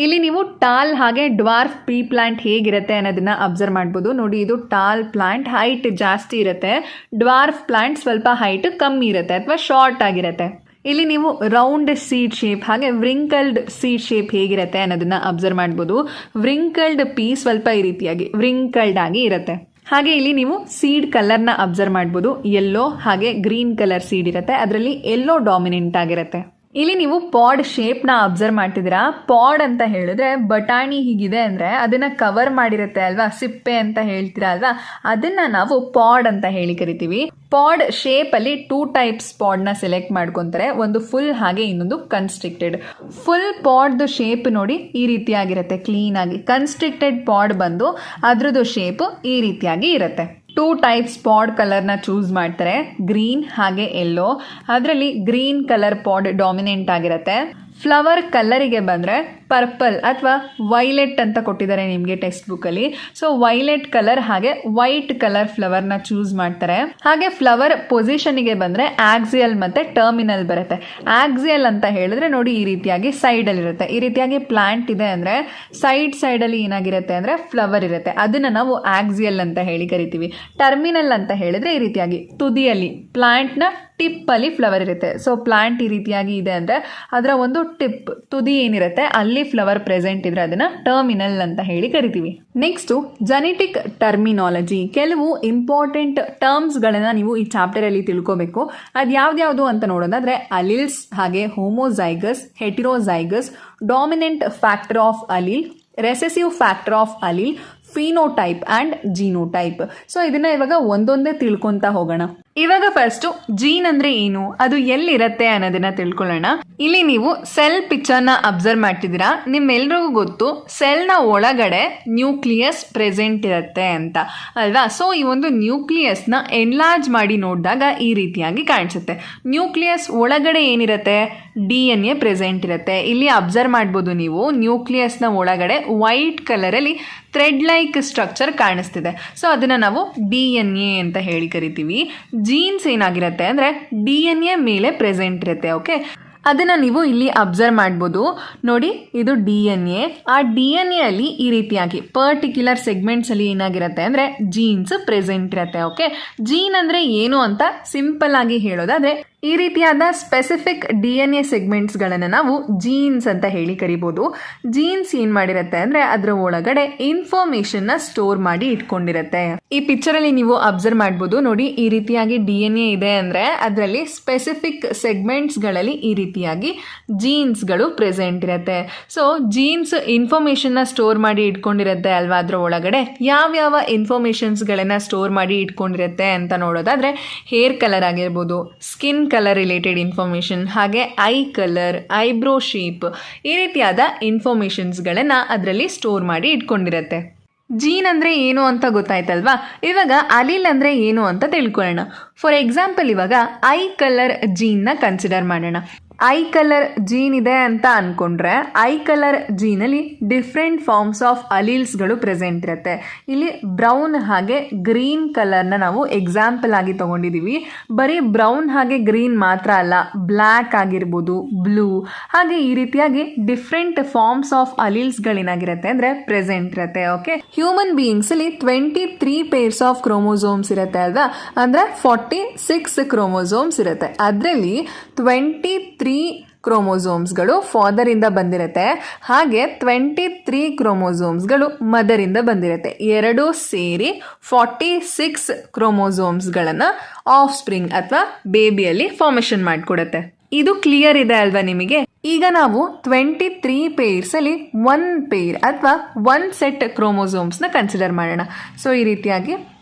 ಇಲ್ಲಿ ನೀವು ಟಾಲ್ ಹಾಗೆ ಡ್ವಾರ್ಫ್ ಪೀ ಪ್ಲಾಂಟ್ ಹೇಗಿರುತ್ತೆ ಅನ್ನೋದನ್ನ ಅಬ್ಸರ್ವ್ ಮಾಡ್ಬೋದು. ನೋಡಿ, ಇದು ಟಾಲ್ ಪ್ಲಾಂಟ್ ಹೈಟ್ ಜಾಸ್ತಿ ಇರುತ್ತೆ, ಡ್ವಾರ್ಫ್ ಪ್ಲಾಂಟ್ ಸ್ವಲ್ಪ ಹೈಟ್ ಕಮ್ಮಿ ಇರುತ್ತೆ ಅಥವಾ ಶಾರ್ಟ್ ಆಗಿರುತ್ತೆ. ಇಲ್ಲಿ ನೀವು ರೌಂಡ್ ಸೀಡ್ ಶೇಪ್ ಹಾಗೆ ವ್ರಿಂಕಲ್ಡ್ ಸೀಡ್ ಶೇಪ್ ಹೇಗಿರುತ್ತೆ ಅನ್ನೋದನ್ನ ಅಬ್ಸರ್ವ್ ಮಾಡ್ಬೋದು. ವ್ರಿಂಕಲ್ಡ್ ಪೀ ಸ್ವಲ್ಪ ಈ ರೀತಿಯಾಗಿ ವ್ರಿಂಕಲ್ಡ್ ಆಗಿ ಇರುತ್ತೆ. ಹಾಗೆ ಇಲ್ಲಿ ನೀವು ಸೀಡ್ ಕಲರ್ನ ಅಬ್ಸರ್ವ್ ಮಾಡ್ಬೋದು. ಯೆಲ್ಲೋ ಹಾಗೆ ಗ್ರೀನ್ ಕಲರ್ ಸೀಡ್ ಇರುತ್ತೆ, ಅದರಲ್ಲಿ ಯೆಲ್ಲೋ ಡಾಮಿನೆಂಟ್ ಆಗಿರುತ್ತೆ. ಇಲ್ಲಿ ನೀವು ಪಾಡ್ ಶೇಪ್ನ ಅಬ್ಸರ್ವ್ ಮಾಡ್ತಿದ್ದೀರಾ. ಪಾಡ್ ಅಂತ ಹೇಳಿದ್ರೆ ಬಟಾಣಿ ಹೀಗಿದೆ ಅಂದರೆ ಅದನ್ನು ಕವರ್ ಮಾಡಿರುತ್ತೆ ಅಲ್ವಾ, ಸಿಪ್ಪೆ ಅಂತ ಹೇಳ್ತೀರಾ ಅಲ್ವಾ, ಅದನ್ನು ನಾವು ಪಾಡ್ ಅಂತ ಹೇಳಿ ಕರಿತೀವಿ. ಪಾಡ್ ಶೇಪಲ್ಲಿ 2 ಟೈಪ್ಸ್ ಪಾಡ್ನ ಸೆಲೆಕ್ಟ್ ಮಾಡ್ಕೊತಾರೆ, ಒಂದು ಫುಲ್ ಹಾಗೆ ಇನ್ನೊಂದು ಕನ್ಸ್ಟ್ರಿಕ್ಟೆಡ್. ಫುಲ್ ಪಾಡ್ದು ಶೇಪ್ ನೋಡಿ ಈ ರೀತಿಯಾಗಿರುತ್ತೆ, ಕ್ಲೀನಾಗಿ. ಕನ್ಸ್ಟ್ರಿಕ್ಟೆಡ್ ಪಾಡ್ ಬಂದು ಅದ್ರದ್ದು ಶೇಪ್ ಈ ರೀತಿಯಾಗಿ ಇರುತ್ತೆ. 2 ಟೈಪ್ಸ್ ಪಾಡ್ ಕಲರ್ನ ಚೂಸ್ ಮಾಡ್ತಾರೆ, ಗ್ರೀನ್ ಹಾಗೆ ಯೆಲ್ಲೋ. ಅದರಲ್ಲಿ ಗ್ರೀನ್ ಕಲರ್ ಪಾಡ್ ಡಾಮಿನೆಂಟ್ ಆಗಿರುತ್ತೆ. ಫ್ಲವರ್ ಕಲರಿಗೆ ಬಂದರೆ ಪರ್ಪಲ್ ಅಥವಾ ವೈಲೆಟ್ ಅಂತ ಕೊಟ್ಟಿದ್ದಾರೆ ನಿಮಗೆ ಟೆಕ್ಸ್ಟ್ ಬುಕ್ಕಲ್ಲಿ. ಸೊ ವೈಲೆಟ್ ಕಲರ್ ಹಾಗೆ ವೈಟ್ ಕಲರ್ ಫ್ಲವರ್ನ ಚೂಸ್ ಮಾಡ್ತಾರೆ. ಹಾಗೆ ಫ್ಲವರ್ ಪೊಸಿಷನ್ಗೆ ಬಂದರೆ ಆಕ್ಸಿಯಲ್ ಮತ್ತು ಟರ್ಮಿನಲ್ ಬರುತ್ತೆ. ಆಕ್ಸಿಯಲ್ ಅಂತ ಹೇಳಿದ್ರೆ ನೋಡಿ ಈ ರೀತಿಯಾಗಿ ಸೈಡಲ್ಲಿರುತ್ತೆ. ಈ ರೀತಿಯಾಗಿ ಪ್ಲಾಂಟ್ ಇದೆ ಅಂದರೆ ಸೈಡಲ್ಲಿ ಏನಾಗಿರುತ್ತೆ ಅಂದರೆ ಫ್ಲವರ್ ಇರುತ್ತೆ, ಅದನ್ನು ನಾವು ಆಕ್ಸಿಯಲ್ ಅಂತ ಹೇಳಿ ಕರಿತೀವಿ. ಟರ್ಮಿನಲ್ ಅಂತ ಹೇಳಿದ್ರೆ ಈ ರೀತಿಯಾಗಿ ತುದಿಯಲ್ಲಿ ಪ್ಲಾಂಟ್ನ ಟಿಪ್ಪಲ್ಲಿ ಫ್ಲವರ್ ಇರುತ್ತೆ. ಸೊ ಪ್ಲಾಂಟ್ ಈ ರೀತಿಯಾಗಿ ಇದೆ ಅಂದರೆ ಅದರ ಒಂದು ಟಿಪ್ ತುದಿ ಏನಿರುತ್ತೆ ಅಲ್ಲಿ ಫ್ಲವರ್ ಪ್ರೆಸೆಂಟ್ ಇದ್ರೆ ಅದನ್ನ ಟರ್ಮಿನಲ್ ಅಂತ ಹೇಳಿ ಕರಿತೀವಿ. Next genetic terminology. ಕೆಲವು ಇಂಪಾರ್ಟೆಂಟ್ ಟರ್ಮ್ಸ್ಗಳನ್ನ ನೀವು ಈ ಚಾಪ್ಟರ್ ಅಲ್ಲಿ ತಿಳ್ಕೋಬೇಕು. ಅದು ಯಾವ್ದ್ಯಾವುದು ಅಂತ ನೋಡೋದಾದ್ರೆ ಅಲಿಲ್ಸ್ ಹಾಗೆ homozygous, heterozygous, dominant factor of allele, recessive factor of allele, phenotype and genotype. So ಇದನ್ನ ಇವಾಗ ಒಂದೊಂದೇ ತಿಳ್ಕೊತಾ ಹೋಗೋಣ. ಇವಾಗ ಫಸ್ಟು ಜೀನ್ ಅಂದ್ರೆ ಏನು, ಅದು ಎಲ್ಲಿರುತ್ತೆ ಅನ್ನೋದನ್ನ ತಿಳ್ಕೊಳ್ಳೋಣ. ಇಲ್ಲಿ ನೀವು ಸೆಲ್ ಪಿಕ್ಚರ್ನ ಅಬ್ಸರ್ವ್ ಮಾಡ್ತಿದ್ದೀರಾ. ನಿಮ್ಮೆಲ್ರಿಗೂ ಗೊತ್ತು ಸೆಲ್ನ ಒಳಗಡೆ ನ್ಯೂಕ್ಲಿಯಸ್ ಪ್ರೆಸೆಂಟ್ ಇರುತ್ತೆ ಅಂತ ಅಲ್ವಾ. ಸೊ ಈ ಒಂದು ನ್ಯೂಕ್ಲಿಯಸ್ನ ಎನ್ಲಾರ್ಜ್ ಮಾಡಿ ನೋಡಿದಾಗ ಈ ರೀತಿಯಾಗಿ ಕಾಣಿಸುತ್ತೆ. ನ್ಯೂಕ್ಲಿಯಸ್ ಒಳಗಡೆ ಏನಿರುತ್ತೆ, DNA ಪ್ರೆಸೆಂಟ್ ಇರುತ್ತೆ. ಇಲ್ಲಿ ಅಬ್ಸರ್ವ್ ಮಾಡ್ಬೋದು ನೀವು, ನ್ಯೂಕ್ಲಿಯಸ್ನ ಒಳಗಡೆ ವೈಟ್ ಕಲರಲ್ಲಿ ಥ್ರೆಡ್ ಲೈಕ್ ಸ್ಟ್ರಕ್ಚರ್ ಕಾಣಿಸ್ತಿದೆ. ಸೊ ಅದನ್ನು ನಾವು DNA ಅಂತ ಹೇಳಿ ಕರಿತೀವಿ. ಜೀನ್ಸ್ ಏನಾಗಿರುತ್ತೆ ಅಂದರೆ DNA ಮೇಲೆ ಪ್ರೆಸೆಂಟ್ ಇರುತ್ತೆ. ಓಕೆ, ಅದನ್ನು ನೀವು ಇಲ್ಲಿ ಅಬ್ಸರ್ವ್ ಮಾಡ್ಬೋದು. ನೋಡಿ, ಇದು DNA. ಆ DNA ಅಲ್ಲಿ ಈ ರೀತಿಯಾಗಿ ಪರ್ಟಿಕ್ಯುಲರ್ ಸೆಗ್ಮೆಂಟ್ಸಲ್ಲಿ ಏನಾಗಿರುತ್ತೆ ಅಂದರೆ ಜೀನ್ಸ್ ಪ್ರೆಸೆಂಟ್ ಇರುತ್ತೆ. ಓಕೆ, ಜೀನ್ ಅಂದರೆ ಏನು ಅಂತ ಸಿಂಪಲ್ ಆಗಿ ಹೇಳೋದಾದರೆ ಈ ರೀತಿಯಾದ ಸ್ಪೆಸಿಫಿಕ್ DNA ಸೆಗ್ಮೆಂಟ್ಸ್ಗಳನ್ನು ನಾವು ಜೀನ್ಸ್ ಅಂತ ಹೇಳಿ ಕರಿಬೋದು. ಜೀನ್ಸ್ ಏನು ಮಾಡಿರುತ್ತೆ ಅಂದರೆ ಅದರ ಒಳಗಡೆ ಇನ್ಫಾರ್ಮೇಷನ್ನ ಸ್ಟೋರ್ ಮಾಡಿ ಇಟ್ಕೊಂಡಿರುತ್ತೆ. ಈ ಪಿಕ್ಚರಲ್ಲಿ ನೀವು ಅಬ್ಸರ್ವ್ ಮಾಡ್ಬೋದು. ನೋಡಿ, ಈ ರೀತಿಯಾಗಿ DNA ಇದೆ ಅಂದರೆ ಅದರಲ್ಲಿ ಸ್ಪೆಸಿಫಿಕ್ ಸೆಗ್ಮೆಂಟ್ಸ್ಗಳಲ್ಲಿ ಈ ರೀತಿಯಾಗಿ ಜೀನ್ಸ್ಗಳು ಪ್ರೆಸೆಂಟ್ ಇರುತ್ತೆ. ಸೊ ಜೀನ್ಸ್ ಇನ್ಫಾರ್ಮೇಷನ್ನ ಸ್ಟೋರ್ ಮಾಡಿ ಇಟ್ಕೊಂಡಿರುತ್ತೆ ಅಲ್ವಾ. ಅದರ ಒಳಗಡೆ ಯಾವ್ಯಾವ ಇನ್ಫಾರ್ಮೇಷನ್ಸ್ಗಳನ್ನು ಸ್ಟೋರ್ ಮಾಡಿ ಇಟ್ಕೊಂಡಿರುತ್ತೆ ಅಂತ ನೋಡೋದಾದರೆ ಹೇರ್ ಕಲರ್ ಆಗಿರ್ಬೋದು, ಸ್ಕಿನ್ ಕಲರ್ ರಿಲೇಟೆಡ್ ಇನ್ಫಾರ್ಮೇಷನ್, ಹಾಗೆ ಐ ಕಲರ್, ಐಬ್ರೋ ಶೇಪ್, ಈ ರೀತಿಯಾದ ಇನ್ಫಾರ್ಮೇಷನ್ಸ್ಗಳನ್ನು ಅದರಲ್ಲಿ ಸ್ಟೋರ್ ಮಾಡಿ ಇಟ್ಕೊಂಡಿರುತ್ತೆ. ಜೀನ್ ಅಂದರೆ ಏನು ಅಂತ ಗೊತ್ತಾಯ್ತಲ್ವಾ. ಇವಾಗ ಅಲಿಲ್ ಅಂದರೆ ಏನು ಅಂತ ತಿಳ್ಕೊಳ್ಳೋಣ. ಫಾರ್ ಎಕ್ಸಾಂಪಲ್ ಇವಾಗ ಐ ಕಲರ್ ಜೀನ್ನ ಕನ್ಸಿಡರ್ ಮಾಡೋಣ. ಐ ಕಲರ್ ಜೀನ್ ಇದೆ ಅಂತ ಅಂದ್ಕೊಂಡ್ರೆ ಐ ಕಲರ್ ಜೀನಲ್ಲಿ ಡಿಫ್ರೆಂಟ್ ಫಾರ್ಮ್ಸ್ ಆಫ್ ಅಲೀಲ್ಸ್ಗಳು ಪ್ರೆಸೆಂಟ್ ಇರುತ್ತೆ. ಇಲ್ಲಿ ಬ್ರೌನ್ ಹಾಗೆ ಗ್ರೀನ್ ಕಲರ್ನ ನಾವು ಎಕ್ಸಾಂಪಲ್ ಆಗಿ ತೊಗೊಂಡಿದ್ದೀವಿ. ಬರೀ ಬ್ರೌನ್ ಹಾಗೆ ಗ್ರೀನ್ ಮಾತ್ರ ಅಲ್ಲ, ಬ್ಲ್ಯಾಕ್ ಆಗಿರ್ಬೋದು, ಬ್ಲೂ, ಹಾಗೆ ಈ ರೀತಿಯಾಗಿ ಡಿಫ್ರೆಂಟ್ ಫಾರ್ಮ್ಸ್ ಆಫ್ ಅಲೀಲ್ಸ್ಗಳೇನಾಗಿರುತ್ತೆ ಅಂದರೆ ಪ್ರೆಸೆಂಟ್ ಇರುತ್ತೆ. ಓಕೆ, ಹ್ಯೂಮನ್ ಬೀಯಿಂಗ್ಸಲ್ಲಿ 23 ಪೇರ್ಸ್ ಆಫ್ ಕ್ರೋಮೋಸೋಮ್ಸ್ ಇರುತ್ತೆ ಅಲ್ವಾ. ಅಂದರೆ 46 ಕ್ರೋಮೋಸೋಮ್ಸ್ ಇರುತ್ತೆ. ಅದರಲ್ಲಿ 23 ಕ್ರೋಮೋಸೋಮ್ಸ್ಗಳು ಫಾದರಿಂದ ಬಂದಿರುತ್ತೆ, ಹಾಗೆ 23 ಕ್ರೋಮೋಸೋಮ್ಸ್ಗಳು ಮದರಿಂದ ಬಂದಿರುತ್ತೆ. ಎರಡೂ ಸೇರಿ 46 ಕ್ರೋಮೋಸೋಮ್ಸ್ಗಳನ್ನು ಆಫ್ ಸ್ಪ್ರಿಂಗ್ ಅಥವಾ ಬೇಬಿಯಲ್ಲಿ ಫಾರ್ಮೇಷನ್ ಮಾಡಿಕೊಡುತ್ತೆ. ಇದು ಕ್ಲಿಯರ್ ಇದೆ ಅಲ್ವಾ ನಿಮಗೆ? ಈಗ ನಾವು 23 ಪೇರ್ಸ್ ಅಲ್ಲಿ 1 ಪೇರ್ ಅಥವಾ 1 ಸೆಟ್ ಕ್ರೋಮೋಸೋಮ್ಸ್ನ ಕನ್ಸಿಡರ್ ಮಾಡೋಣ. ಸೊ ಈ ರೀತಿಯಾಗಿ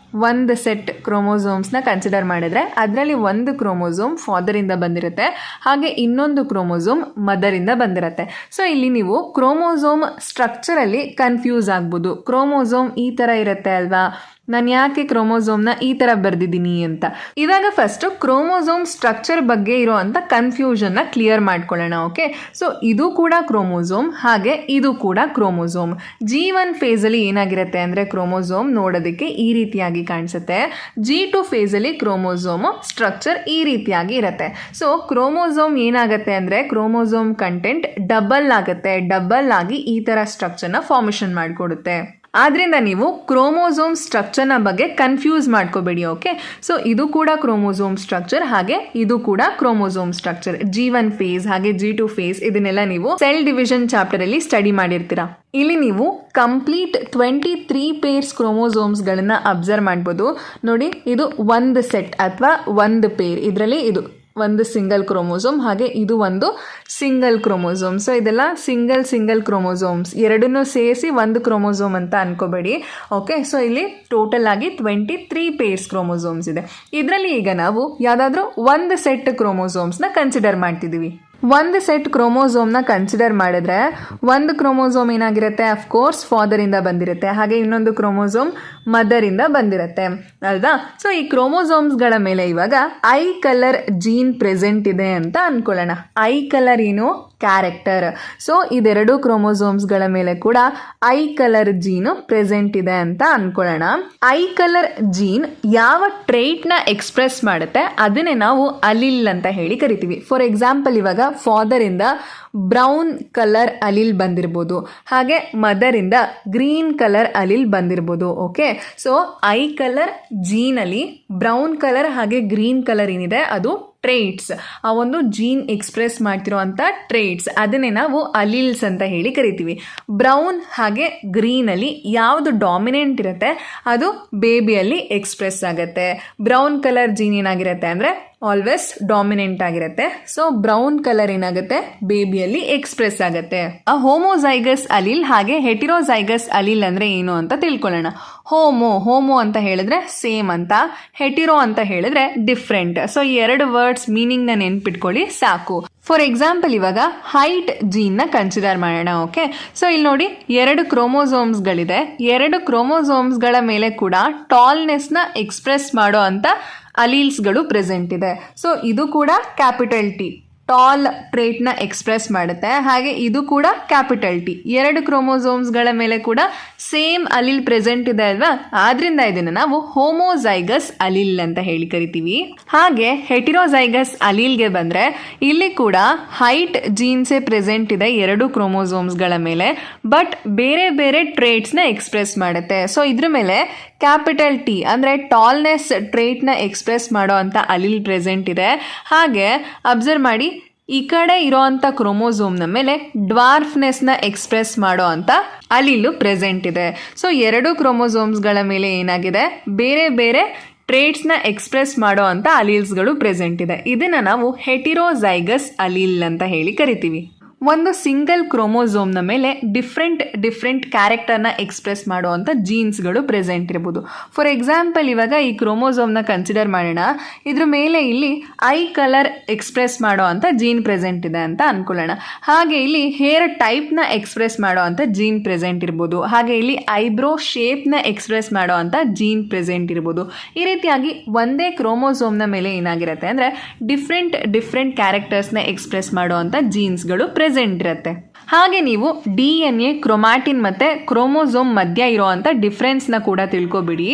ಒಂದು ಸೆಟ್ ಕ್ರೋಮೋಸೋಮ್ಸ್ನ ಕನ್ಸಿಡರ್ ಮಾಡಿದ್ರೆ ಅದರಲ್ಲಿ ಒಂದು ಕ್ರೋಮೋಸೋಮ್ ಫಾದರಿಂದ ಬಂದಿರುತ್ತೆ, ಹಾಗೆ ಇನ್ನೊಂದು ಕ್ರೋಮೋಸೋಮ್ ಮದರಿಂದ ಬಂದಿರುತ್ತೆ. ಸೊ ಇಲ್ಲಿ ನೀವು ಕ್ರೋಮೋಸೋಮ್ ಸ್ಟ್ರಕ್ಚರಲ್ಲಿ ಕನ್ಫ್ಯೂಸ್ ಆಗ್ಬೋದು. ಕ್ರೋಮೋಸೋಮ್ ಈ ಥರ ಇರುತ್ತೆ ಅಲ್ವಾ, ನಾನು ಯಾಕೆ ಕ್ರೋಮೋಸೋಮ್ನ ಈ ಥರ ಬರೆದಿದ್ದೀನಿ ಅಂತ. ಇವಾಗ ಫಸ್ಟು ಕ್ರೋಮೋಸೋಮ್ ಸ್ಟ್ರಕ್ಚರ್ ಬಗ್ಗೆ ಇರೋ ಅಂಥ ಕನ್ಫ್ಯೂಷನ್ನ ಕ್ಲಿಯರ್ ಮಾಡ್ಕೊಳ್ಳೋಣ. ಓಕೆ, ಸೊ ಇದು ಕೂಡ ಕ್ರೋಮೋಸೋಮ್, ಹಾಗೆ ಇದು ಕೂಡ ಕ್ರೋಮೋಸೋಮ್. G1 ಫೇಸಲ್ಲಿ ಏನಾಗಿರುತ್ತೆ ಅಂದರೆ ಕ್ರೋಮೋಸೋಮ್ ನೋಡೋದಕ್ಕೆ ಈ ರೀತಿಯಾಗಿ ಕಾಣಿಸುತ್ತೆ. G2 ಫೇಸಲ್ಲಿ ಕ್ರೋಮೋಸೋಮ್ ಸ್ಟ್ರಕ್ಚರ್ ಈ ರೀತಿಯಾಗಿ ಇರುತ್ತೆ. ಸೊ ಕ್ರೋಮೋಸೋಮ್ ಏನಾಗುತ್ತೆ ಅಂದರೆ ಕ್ರೋಮೋಸೋಮ್ ಕಂಟೆಂಟ್ ಡಬಲ್ ಆಗುತ್ತೆ, ಡಬಲ್ ಆಗಿ ಈ ಥರ ಸ್ಟ್ರಕ್ಚರ್ನ ಫಾರ್ಮೇಷನ್ ಮಾಡಿಕೊಡುತ್ತೆ. ಆದ್ರಿಂದ ನೀವು ಕ್ರೋಮೋಸೋಮ್ ಸ್ಟ್ರಕ್ಚರ್ನ ಬಗ್ಗೆ ಕನ್ಫ್ಯೂಸ್ ಮಾಡ್ಕೋಬೇಡಿ. ಓಕೆ, ಸೊ ಇದು ಕೂಡ ಕ್ರೋಮೋಸೋಮ್ ಸ್ಟ್ರಕ್ಚರ್, ಹಾಗೆ ಇದು ಕೂಡ ಕ್ರೋಮೋಸೋಮ್ ಸ್ಟ್ರಕ್ಚರ್. G1 ಫೇಸ್ ಹಾಗೆ G2 ಫೇಸ್ ಇದನ್ನೆಲ್ಲ ನೀವು ಸೆಲ್ ಡಿವಿಷನ್ ಚಾಪ್ಟರ್ ಅಲ್ಲಿ ಸ್ಟಡಿ ಮಾಡಿರ್ತೀರಾ. ಇಲ್ಲಿ ನೀವು ಕಂಪ್ಲೀಟ್ 23 ಪೇರ್ಸ್ ಕ್ರೋಮೋಸೋಮ್ಸ್ಗಳನ್ನ ಅಬ್ಸರ್ವ್ ಮಾಡ್ಬೋದು. ನೋಡಿ, ಇದು ಒಂದು ಸೆಟ್ ಅಥವಾ ಒಂದು ಪೇರ್, ಇದರಲ್ಲಿ ಇದು ಒಂದು ಸಿಂಗಲ್ ಕ್ರೋಮೋಸೋಮ್, ಹಾಗೆ ಇದು ಒಂದು ಸಿಂಗಲ್ ಕ್ರೋಮೋಸೋಮ್. ಸೊ ಇದೆಲ್ಲ ಸಿಂಗಲ್ ಕ್ರೋಮೋಸೋಮ್ಸ್, ಎರಡನ್ನೂ ಸೇರಿಸಿ ಒಂದು ಕ್ರೋಮೋಸೋಮ್ ಅಂತ ಅನ್ಕೋಬೇಡಿ. ಓಕೆ, ಸೊ ಇಲ್ಲಿ ಟೋಟಲ್ ಆಗಿ 23 ಪೇರ್ಸ್ ಕ್ರೋಮೋಸೋಮ್ಸ್ ಇದೆ. ಇದರಲ್ಲಿ ಈಗ ನಾವು ಯಾವುದಾದ್ರೂ ಒಂದು ಸೆಟ್ ಕ್ರೋಮೋಸೋಮ್ಸ್ನ ಕನ್ಸಿಡರ್ ಮಾಡ್ತಿದ್ದೀವಿ. ಒಂದು ಸೆಟ್ ಕ್ರೋಮೋಸೋಮ್ನ ಕನ್ಸಿಡರ್ ಮಾಡಿದ್ರೆ ಒಂದು ಕ್ರೋಮೋಸೋಮ್ ಏನಾಗಿರುತ್ತೆ, ಅಫ್ಕೋರ್ಸ್ ಫಾದರಿಂದ ಬಂದಿರುತ್ತೆ, ಹಾಗೆ ಇನ್ನೊಂದು ಕ್ರೋಮೋಸೋಮ್ ಮದರಿಂದ ಬಂದಿರುತ್ತೆ ಅಲ್ವಾ. ಸೊ ಈ ಕ್ರೋಮೋಸೋಮ್ಸ್ಗಳ ಮೇಲೆ ಇವಾಗ ಐ ಕಲರ್ ಜೀನ್ ಪ್ರೆಸೆಂಟ್ ಇದೆ ಅಂತ ಅನ್ಕೊಳ್ಳೋಣ. ಐ ಕಲರ್ ಏನು, ಕ್ಯಾರೆಕ್ಟರ್. ಸೊ ಇದೆರಡು ಕ್ರೋಮೋಸೋಮ್ಸ್ಗಳ ಮೇಲೆ ಕೂಡ ಐ ಕಲರ್ ಜೀನ್ ಪ್ರೆಸೆಂಟ್ ಇದೆ ಅಂತ ಅನ್ಕೊಳ್ಳೋಣ. ಐ ಕಲರ್ ಜೀನ್ ಯಾವ ಟ್ರೈಟ್ನ ಎಕ್ಸ್ಪ್ರೆಸ್ ಮಾಡುತ್ತೆ ಅದನ್ನೇ ನಾವು ಅಲಿಲ್ ಅಂತ ಹೇಳಿ ಕರಿತೀವಿ. ಫಾರ್ ಎಕ್ಸಾಂಪಲ್, ಇವಾಗ ಫಾದರಿಂದ ಬ್ರೌನ್ ಕಲರ್ ಅಲಿಲ್ ಬಂದಿರ್ಬೋದು, ಹಾಗೆ ಮದರಿಂದ ಗ್ರೀನ್ ಕಲರ್ ಅಲಿಲ್ ಬಂದಿರ್ಬೋದು. ಓಕೆ, ಸೊ ಐ ಕಲರ್ ಜೀನಲ್ಲಿ ಬ್ರೌನ್ ಕಲರ್ ಹಾಗೆ ಗ್ರೀನ್ ಕಲರ್ ಏನಿದೆ ಅದು ಟ್ರೇಟ್ಸ್, ಆ ಒಂದು ಜೀನ್ ಎಕ್ಸ್ಪ್ರೆಸ್ ಮಾಡ್ತಿರೋ ಅಂಥ ಟ್ರೇಟ್ಸ್, ಅದನ್ನೇ ನಾವು ಅಲೀಲ್ಸ್ ಅಂತ ಹೇಳಿ ಕರಿತೀವಿ. ಬ್ರೌನ್ ಹಾಗೆ ಗ್ರೀನಲ್ಲಿ ಯಾವುದು ಡಾಮಿನೆಂಟ್ ಇರುತ್ತೆ ಅದು ಬೇಬಿಯಲ್ಲಿ ಎಕ್ಸ್ಪ್ರೆಸ್ ಆಗುತ್ತೆ. ಬ್ರೌನ್ ಕಲರ್ ಜೀನ್ ಏನಾಗಿರುತ್ತೆ ಅಂದರೆ ಆಲ್ವೇಸ್ ಡಾಮಿನೆಂಟ್ ಆಗಿರುತ್ತೆ. ಸೊ ಬ್ರೌನ್ ಕಲರ್ ಏನಾಗುತ್ತೆ ಬೇಬಿಯಲ್ಲಿ ಎಕ್ಸ್ಪ್ರೆಸ್ ಆಗುತ್ತೆ. ಆ ಹೋಮೋಜೈಗಸ್ ಅಲೀಲ್ ಹಾಗೆ ಹೆಟಿರೋಜೈಗಸ್ ಅಲೀಲ್ ಅಂದ್ರೆ ಏನು ಅಂತ ತಿಳ್ಕೊಳ್ಳೋಣ. ಹೋಮೋ ಅಂತ ಹೇಳಿದ್ರೆ ಸೇಮ್ ಅಂತ, ಹೆಟಿರೋ ಅಂತ ಹೇಳಿದ್ರೆ ಡಿಫ್ರೆಂಟ್. ಸೊ ಈ ಎರಡು ವರ್ಡ್ಸ್ ಮೀನಿಂಗ್ ನ ನೆನ್ಪಿಟ್ಕೊಳ್ಳಿ ಸಾಕು. ಫಾರ್ ಎಕ್ಸಾಂಪಲ್, ಇವಾಗ ಹೈಟ್ ಜೀನ್ ನ ಕನ್ಸಿಡರ್ ಮಾಡೋಣ. ಓಕೆ, ಸೊ ಇಲ್ಲಿ ನೋಡಿ, ಎರಡು ಕ್ರೋಮೋಸೋಮ್ಸ್ಗಳಿದೆ. ಎರಡು ಕ್ರೋಮೋಸೋಮ್ಸ್ಗಳ ಮೇಲೆ ಕೂಡ ಟಾಲ್ನೆಸ್ ನ ಎಕ್ಸ್ಪ್ರೆಸ್ ಮಾಡೋ ಅಂತ ಅಲೀಲ್ಸ್ಗಳು ಪ್ರೆಸೆಂಟ್ ಇದೆ. ಸೊ ಇದು ಕೂಡ ಕ್ಯಾಪಿಟಲ್ ಟಿ, ಟಾಲ್ ಟ್ರೇಟ್ನ ಎಕ್ಸ್ಪ್ರೆಸ್ ಮಾಡುತ್ತೆ, ಹಾಗೆ ಇದು ಕೂಡ ಕ್ಯಾಪಿಟಲ್ ಟಿ. ಎರಡು ಕ್ರೋಮೋಸೋಮ್ಸ್ಗಳ ಮೇಲೆ ಕೂಡ ಸೇಮ್ ಅಲಿಲ್ ಪ್ರೆಸೆಂಟ್ ಇದೆ ಅಲ್ವಾ, ಆದ್ರಿಂದ ಇದನ್ನು ನಾವು ಹೋಮೋಜೈಗಸ್ ಅಲಿಲ್ ಅಂತ ಹೇಳಿ ಕರಿತೀವಿ. ಹಾಗೆ ಹೆಟಿರೋಜೈಗಸ್ ಅಲೀಲ್ಗೆ ಬಂದರೆ ಇಲ್ಲಿ ಕೂಡ ಹೈಟ್ ಜೀನ್ಸೇ ಪ್ರೆಸೆಂಟ್ ಇದೆ ಎರಡು ಕ್ರೋಮೋಸೋಮ್ಸ್ಗಳ ಮೇಲೆ, ಬಟ್ ಬೇರೆ ಬೇರೆ ಟ್ರೇಟ್ಸ್ನ ಎಕ್ಸ್ಪ್ರೆಸ್ ಮಾಡುತ್ತೆ. ಸೊ ಇದ್ರ ಮೇಲೆ ಕ್ಯಾಪಿಟಲ್ ಟಿ ಅಂದರೆ ಟಾಲ್ನೆಸ್ ಟ್ರೇಟ್ನ ಎಕ್ಸ್ಪ್ರೆಸ್ ಮಾಡೋ ಅಂಥ ಅಲಿಲ್ ಪ್ರೆಸೆಂಟ್ ಇದೆ. ಹಾಗೆ ಅಬ್ಸರ್ವ್ ಮಾಡಿ, ಈ ಕಡೆ ಇರೋವಂಥ ಕ್ರೋಮೋಸೋಮ್ನ ಮೇಲೆ ಡ್ವಾರ್ಫ್ನೆಸ್ನ ಎಕ್ಸ್ಪ್ರೆಸ್ ಮಾಡೋ ಅಂಥ ಅಲಿಲು ಪ್ರೆಸೆಂಟ್ ಇದೆ. ಸೊ ಎರಡು ಕ್ರೋಮೋಸೋಮ್ಸ್ಗಳ ಮೇಲೆ ಏನಾಗಿದೆ, ಬೇರೆ ಬೇರೆ ಟ್ರೇಟ್ಸ್ನ ಎಕ್ಸ್ಪ್ರೆಸ್ ಮಾಡೋ ಅಂಥ ಅಲೀಲ್ಸ್ಗಳು ಪ್ರೆಸೆಂಟ್ ಇದೆ. ಇದನ್ನು ನಾವು ಹೆಟಿರೋಜೈಗಸ್ ಅಲೀಲ್ ಅಂತ ಹೇಳಿ ಕರಿತೀವಿ. ಒಂದು ಸಿಂಗಲ್ ಕ್ರೋಮೋಸೋಮ್ನ ಮೇಲೆ ಡಿಫ್ರೆಂಟ್ ಕ್ಯಾರೆಕ್ಟರ್ನ ಎಕ್ಸ್ಪ್ರೆಸ್ ಮಾಡುವಂಥ ಜೀನ್ಸ್ಗಳು ಪ್ರೆಸೆಂಟ್ ಇರ್ಬೋದು. ಫಾರ್ ಎಕ್ಸಾಂಪಲ್, ಇವಾಗ ಈ ಕ್ರೋಮೋಸೋಮ್ನ ಕನ್ಸಿಡರ್ ಮಾಡೋಣ. ಇದ್ರ ಮೇಲೆ ಇಲ್ಲಿ ಐ ಕಲರ್ ಎಕ್ಸ್ಪ್ರೆಸ್ ಮಾಡೋ ಅಂಥ ಜೀನ್ ಪ್ರೆಸೆಂಟ್ ಇದೆ ಅಂತ ಅನ್ಕೊಳ್ಳೋಣ. ಹಾಗೆ ಇಲ್ಲಿ ಹೇರ್ ಟೈಪ್ನ ಎಕ್ಸ್ಪ್ರೆಸ್ ಮಾಡೋ ಅಂಥ ಜೀನ್ ಪ್ರೆಸೆಂಟ್ ಇರ್ಬೋದು. ಹಾಗೆ ಇಲ್ಲಿ ಐಬ್ರೋ ಶೇಪ್ನ ಎಕ್ಸ್ಪ್ರೆಸ್ ಮಾಡೋ ಅಂಥ ಜೀನ್ ಪ್ರೆಸೆಂಟ್ ಇರ್ಬೋದು. ಈ ರೀತಿಯಾಗಿ ಒಂದೇ ಕ್ರೋಮೋಸೋಮ್ನ ಮೇಲೆ ಏನಾಗಿರುತ್ತೆ ಅಂದರೆ ಡಿಫ್ರೆಂಟ್ ಕ್ಯಾರೆಕ್ಟರ್ಸ್ನ ಎಕ್ಸ್ಪ್ರೆಸ್ ಮಾಡೋ ಅಂಥ ಜೀನ್ಸ್ಗಳು ಪ್ರೆಸೆಂಟ್ ಇರುತ್ತೆ. ಹಾಗೆ ನೀವು DNA, ಕ್ರೊಮ್ಯಾಟಿನ್ ಮತ್ತು ಕ್ರೋಮೋಸೋಮ್ ಮಧ್ಯ ಇರೋವಂಥ ಡಿಫ್ರೆನ್ಸ್ನ ಕೂಡ ತಿಳ್ಕೊಬಿಡಿ.